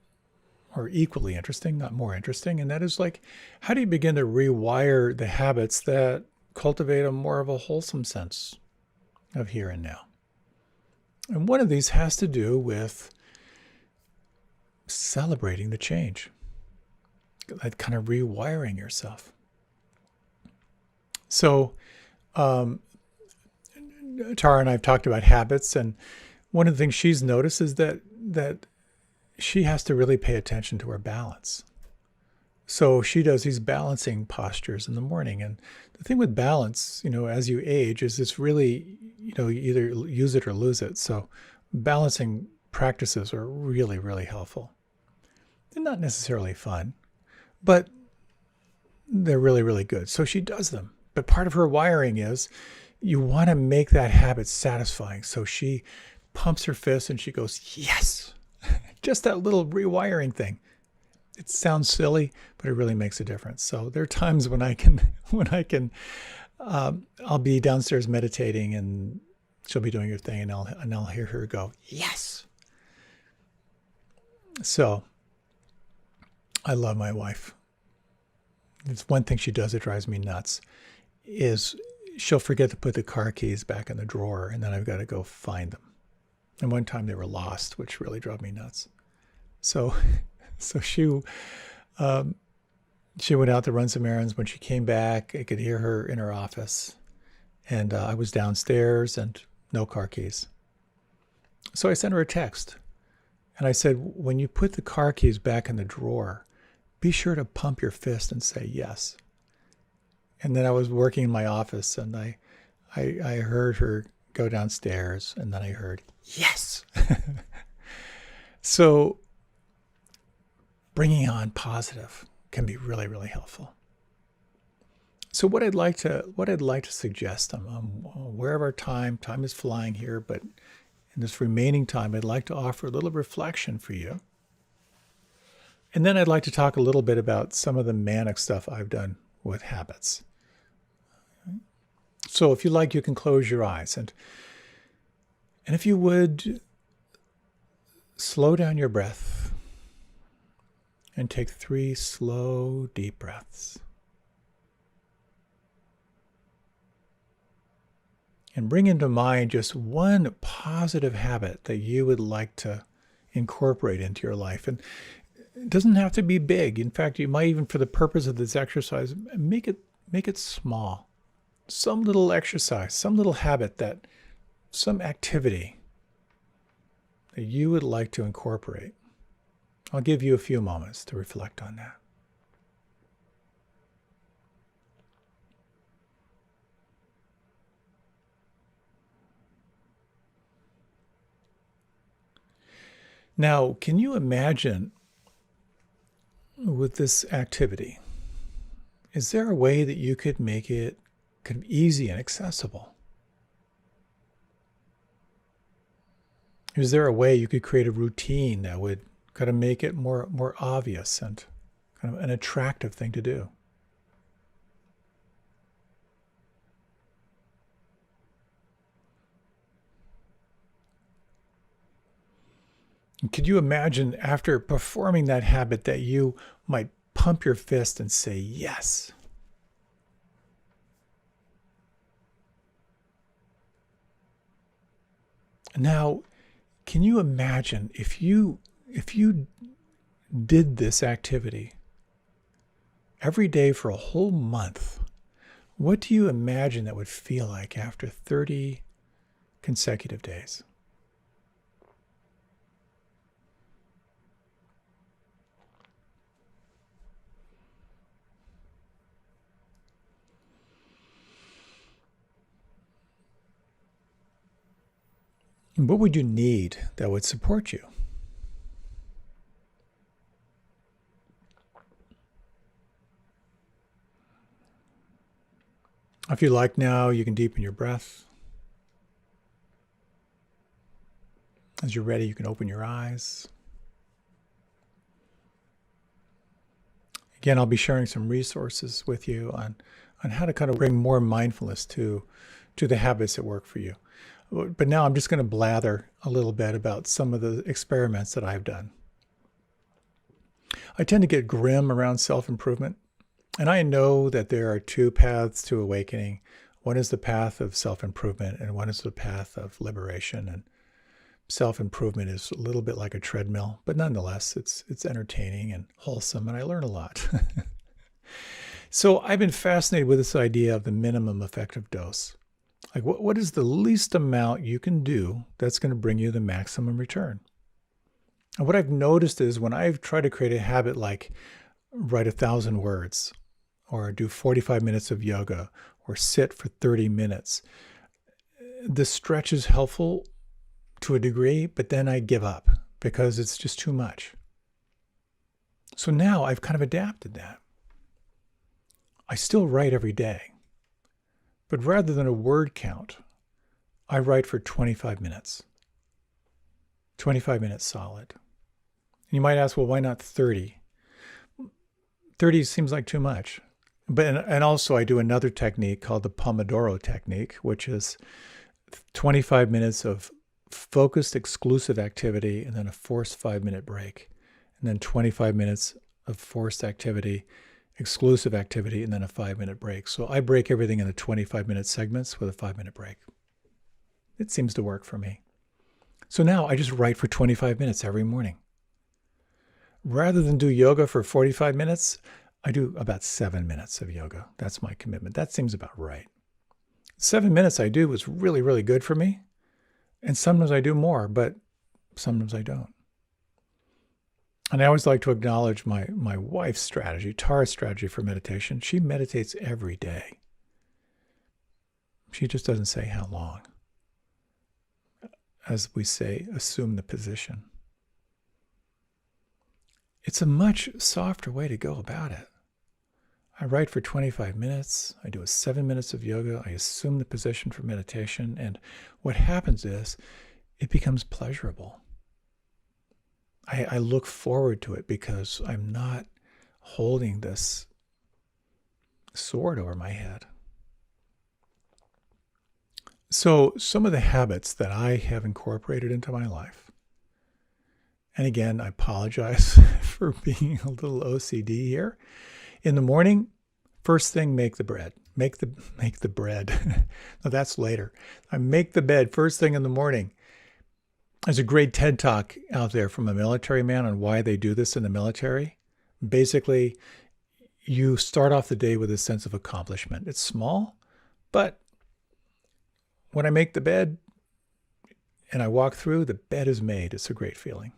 or equally interesting, not more interesting, and that is like, how do you begin to rewire the habits that cultivate a more of a wholesome sense of here and now? And one of these has to do with celebrating the change, that kind of rewiring yourself. So Tara and I have talked about habits, and one of the things she's noticed is that she has to really pay attention to her balance. So she does these balancing postures in the morning. And the thing with balance, as you age, is it's really, you either use it or lose it. So balancing practices are really, really helpful. They're not necessarily fun, but they're really, really good. So she does them. But part of her wiring is you want to make that habit satisfying. So she pumps her fist and she goes, yes. Just that little rewiring thing. It sounds silly, but it really makes a difference. So there are times when I'll be downstairs meditating and she'll be doing her thing, and I'll hear her go, yes. So I love my wife. It's one thing she does that drives me nuts is she'll forget to put the car keys back in the drawer, and then I've got to go find them. And one time they were lost, which really drove me nuts. So she went out to run some errands. When she came back, I could hear her in her office, and I was downstairs and no car keys. So I sent her a text, and I said, when you put the car keys back in the drawer, be sure to pump your fist and say yes. And then I was working in my office, and I heard her go downstairs, and then I heard, yes. So bringing on positive can be really, really helpful. So what I'd like to suggest, I'm aware of our time is flying here, but in this remaining time, I'd like to offer a little reflection for you. And then I'd like to talk a little bit about some of the manic stuff I've done with habits. So if you like, you can close your eyes. And if you would, slow down your breath and take 3 slow, deep breaths. And bring into mind just one positive habit that you would like to incorporate into your life. And it doesn't have to be big. In fact, you might even, for the purpose of this exercise, make it small. Some little exercise, some little habit, some activity that you would like to incorporate. I'll give you a few moments to reflect on that. Now, can you imagine with this activity, is there a way that you could make it kind of easy and accessible? Is there a way you could create a routine that would kind of make it more obvious and kind of an attractive thing to do? And could you imagine after performing that habit that you might pump your fist and say, yes? Now, can you imagine if you did this activity every day for a whole month, what do you imagine that would feel like after 30 consecutive days? And what would you need that would support you? If you like now, you can deepen your breath. As you're ready, you can open your eyes. Again, I'll be sharing some resources with you on how to kind of bring more mindfulness to the habits that work for you. But now I'm just going to blather a little bit about some of the experiments that I've done. I tend to get grim around self-improvement, and I know that there are 2 paths to awakening. One is the path of self-improvement, and one is the path of liberation. And self-improvement is a little bit like a treadmill, but nonetheless, it's entertaining and wholesome, and I learn a lot. So I've been fascinated with this idea of the minimum effective dose. Like what is the least amount you can do that's going to bring you the maximum return? And what I've noticed is when I've tried to create a habit like write 1,000 words or do 45 minutes of yoga or sit for 30 minutes, the stretch is helpful to a degree, but then I give up because it's just too much. So now I've kind of adapted that. I still write every day, but rather than a word count, I write for 25 minutes. 25 minutes solid. And you might ask, well, why not 30? 30 seems like too much. But and also I do another technique called the Pomodoro technique, which is 25 minutes of focused exclusive activity and then a forced 5-minute break. And then 25 minutes of forced activity, exclusive activity, and then a 5-minute break. So I break everything into 25-minute segments with a 5-minute break. It seems to work for me. So now I just write for 25 minutes every morning. Rather than do yoga for 45 minutes, I do about 7 minutes of yoga. That's my commitment. That seems about right. 7 minutes I do is really, really good for me. And sometimes I do more, but sometimes I don't. And I always like to acknowledge my wife's strategy, Tara's strategy for meditation. She meditates every day. She just doesn't say how long. As we say, assume the position. it's a much softer way to go about it. I write for 25 minutes. I do a 7 minutes of yoga. I assume the position for meditation. And what happens is it becomes pleasurable. I look forward to it because I'm not holding this sword over my head. So some of the habits that I have incorporated into my life, and again, I apologize for being a little OCD here. In the morning, first thing, make the bread. Make the bread. No, that's later. I make the bed first thing in the morning. There's a great TED Talk out there from a military man on why they do this in the military. Basically, you start off the day with a sense of accomplishment. It's small, but when I make the bed and I walk through, the bed is made. It's a great feeling.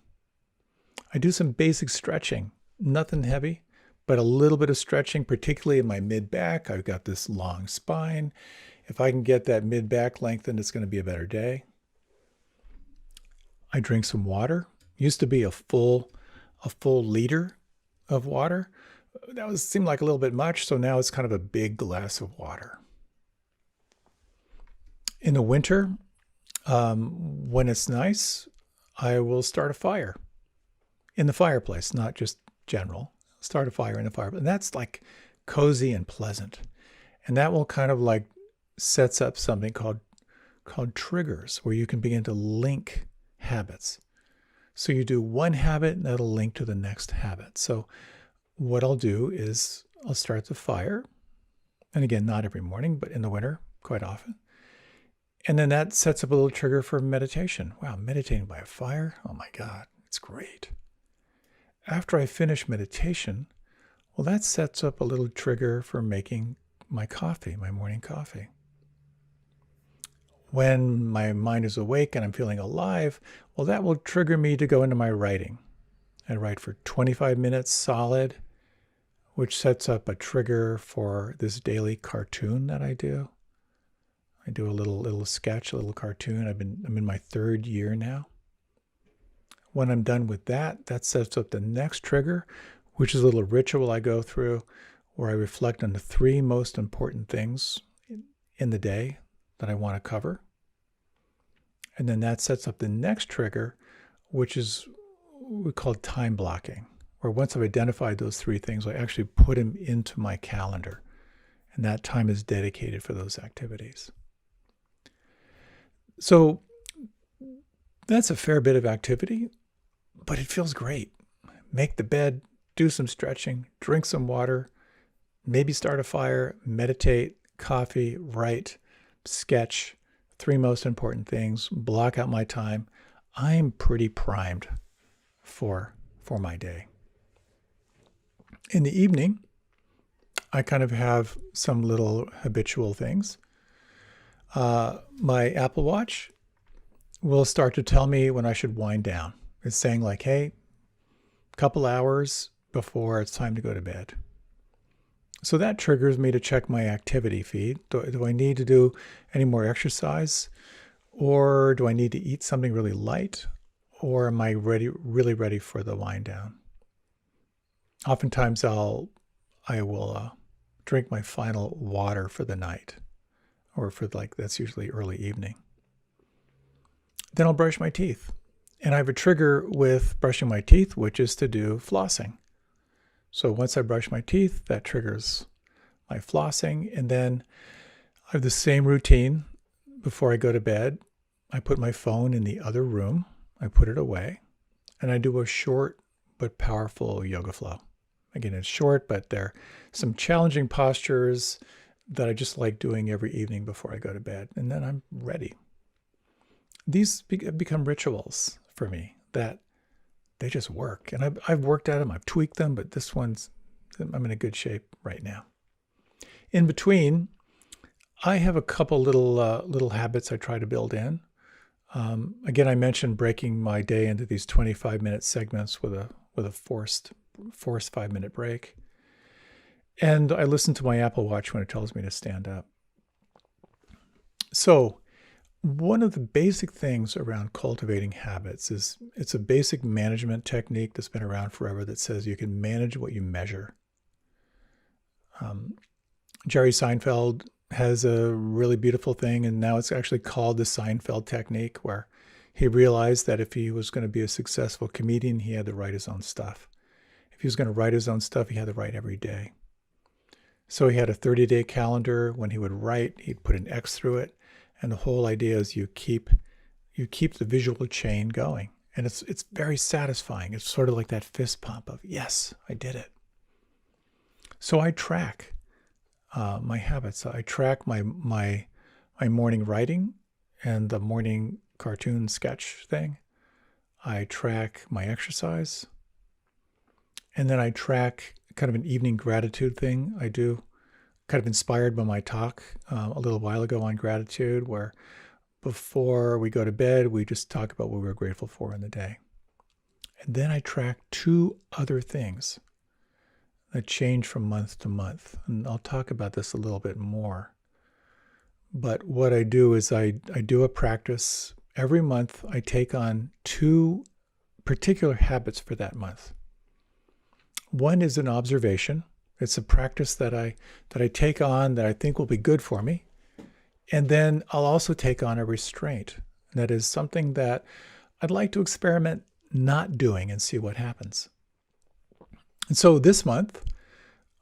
I do some basic stretching, nothing heavy, but a little bit of stretching, particularly in my mid-back. I've got this long spine. If I can get that mid-back lengthened, it's going to be a better day. I drink some water. Used to be a full liter of water. That seemed like a little bit much, so now it's kind of a big glass of water. In the winter, when it's nice, I will start a fire in the fireplace, not just general. Start a fire in the fireplace. And that's like cozy and pleasant. And that will kind of like sets up something called triggers, where you can begin to link habits. So you do one habit and that'll link to the next habit. So what I'll do is I'll start the fire. And again, not every morning, but in the winter, quite often. And then that sets up a little trigger for meditation. Wow, meditating by a fire? Oh my God, it's great. After I finish meditation, well, that sets up a little trigger for making my coffee, my morning coffee. When my mind is awake and I'm feeling alive, well, that will trigger me to go into my writing. I write for 25 minutes solid, which sets up a trigger for this daily cartoon that I do. I do a little sketch, a little cartoon. I'm in my 3rd year now. When I'm done with that, that sets up the next trigger, which is a little ritual I go through where I reflect on the 3 most important things in the day that I want to cover. And then that sets up the next trigger, which is what we call time blocking, where once I've identified those 3 things, I actually put them into my calendar. And that time is dedicated for those activities. So that's a fair bit of activity, but it feels great. Make the bed, do some stretching, drink some water, maybe start a fire, meditate, coffee, write, sketch, 3 most important things, block out my time. I'm pretty primed for my day. In the evening, I kind of have some little habitual things. My Apple Watch will start to tell me when I should wind down. It's saying like, hey, a couple hours before it's time to go to bed. So that triggers me to check my activity feed. Do I need to do any more exercise? Or do I need to eat something really light? Or am I really ready for the wind down? Oftentimes I will drink my final water for the night, or that's usually early evening. Then I'll brush my teeth. And I have a trigger with brushing my teeth, which is to do flossing. So once I brush my teeth, that triggers my flossing. And then I have the same routine before I go to bed. I put my phone in the other room. I put it away. And I do a short but powerful yoga flow. Again, it's short, but there are some challenging postures that I just like doing every evening before I go to bed. And then I'm ready. These become rituals for me that they just work. And I've worked at them, I've tweaked them, but I'm in a good shape right now. In between, I have a couple little habits I try to build in. Again, I mentioned breaking my day into these 25-minute segments with a forced 5-minute break. And I listen to my Apple Watch when it tells me to stand up. So One of the basic things around cultivating habits is it's a basic management technique that's been around forever that says you can manage what you measure. Jerry Seinfeld has a really beautiful thing, and now it's actually called the Seinfeld technique, where he realized that if he was going to be a successful comedian, he had to write his own stuff. If he was going to write his own stuff, he had to write every day. So he had a 30-day calendar. When he would write, he'd put an X through it. And the whole idea is you keep the visual chain going. And it's very satisfying. It's sort of like that fist pump of, yes, I did it. So I track my habits. I track my morning writing and the morning cartoon sketch thing. I track my exercise. And then I track kind of an evening gratitude thing I do, kind of inspired by my talk a little while ago on gratitude, where before we go to bed, we just talk about what we're grateful for in the day. And then I track 2 other things that change from month to month. And I'll talk about this a little bit more. But what I do is I do a practice. Every month, I take on 2 particular habits for that month. One is an observation. It's a practice that I take on that I think will be good for me. And then I'll also take on a restraint. And that is something that I'd like to experiment not doing and see what happens. And so this month,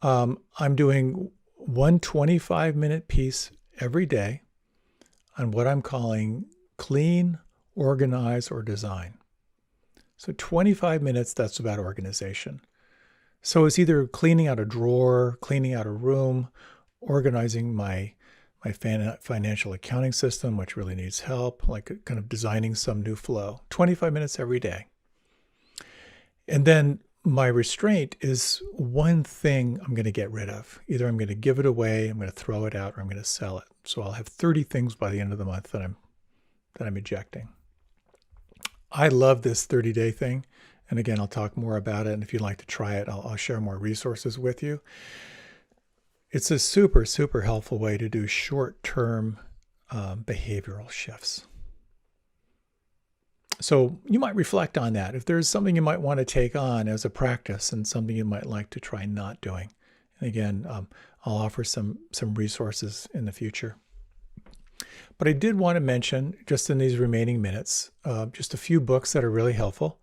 I'm doing one 25-minute piece every day on what I'm calling clean, organize, or design. So 25 minutes, that's about organization. So it's either cleaning out a drawer, cleaning out a room, organizing my financial accounting system, which really needs help, like kind of designing some new flow. 25 minutes every day. And then my restraint is one thing I'm going to get rid of. Either I'm going to give it away, I'm going to throw it out, or I'm going to sell it. So I'll have 30 things by the end of the month that I'm ejecting. I love this 30-day thing. And again, I'll talk more about it. And if you'd like to try it, I'll share more resources with you. It's a super, super helpful way to do short-term behavioral shifts. So you might reflect on that. If there's something you might want to take on as a practice and something you might like to try not doing. And again, I'll offer some resources in the future. But I did want to mention, just in these remaining minutes, just a few books that are really helpful.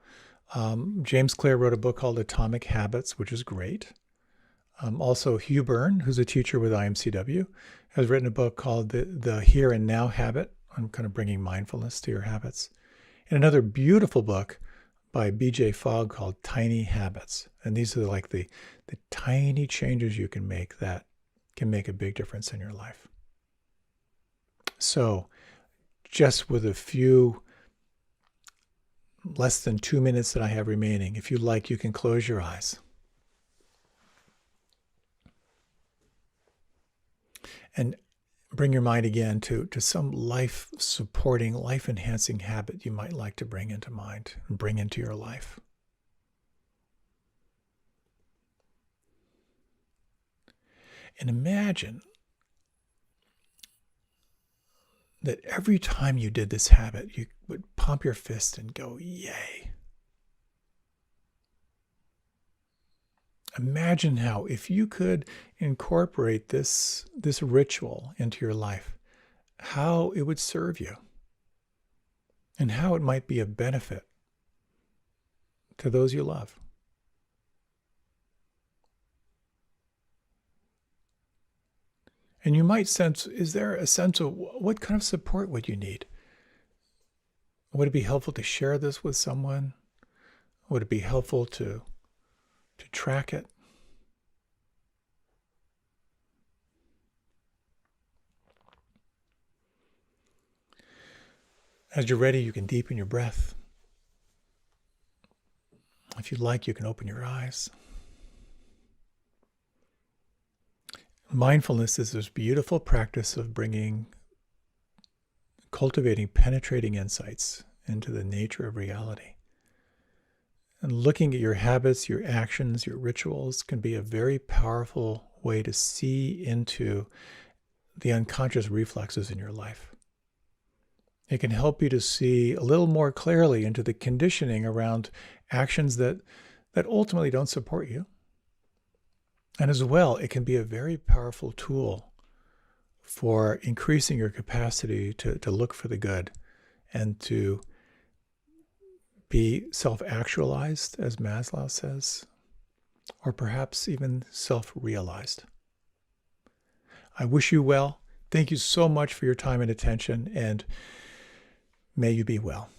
James Clear wrote a book called Atomic Habits, which is great. Also, Hugh Byrne, who's a teacher with IMCW, has written a book called The Here and Now Habit on kind of bringing mindfulness to your habits. And another beautiful book by B.J. Fogg called Tiny Habits. And these are like the tiny changes you can make that can make a big difference in your life. So just with a few less than 2 minutes that I have remaining, if you like, you can close your eyes. And bring your mind again to some life-supporting, life-enhancing habit you might like to bring into mind and bring into your life. And imagine that every time you did this habit, you would pump your fist and go, yay. Imagine how, if you could incorporate this ritual into your life, how it would serve you and how it might be a benefit to those you love. And you might sense, is there a sense of what kind of support would you need? Would it be helpful to share this with someone? Would it be helpful to track it? As you're ready, you can deepen your breath. If you'd like, you can open your eyes. Mindfulness is this beautiful practice of cultivating penetrating insights into the nature of reality. And looking at your habits, your actions, your rituals can be a very powerful way to see into the unconscious reflexes in your life. It can help you to see a little more clearly into the conditioning around actions that ultimately don't support you. And as well, it can be a very powerful tool for increasing your capacity to look for the good and to be self-actualized, as Maslow says, or perhaps even self-realized. I wish you well. Thank you so much for your time and attention, and may you be well.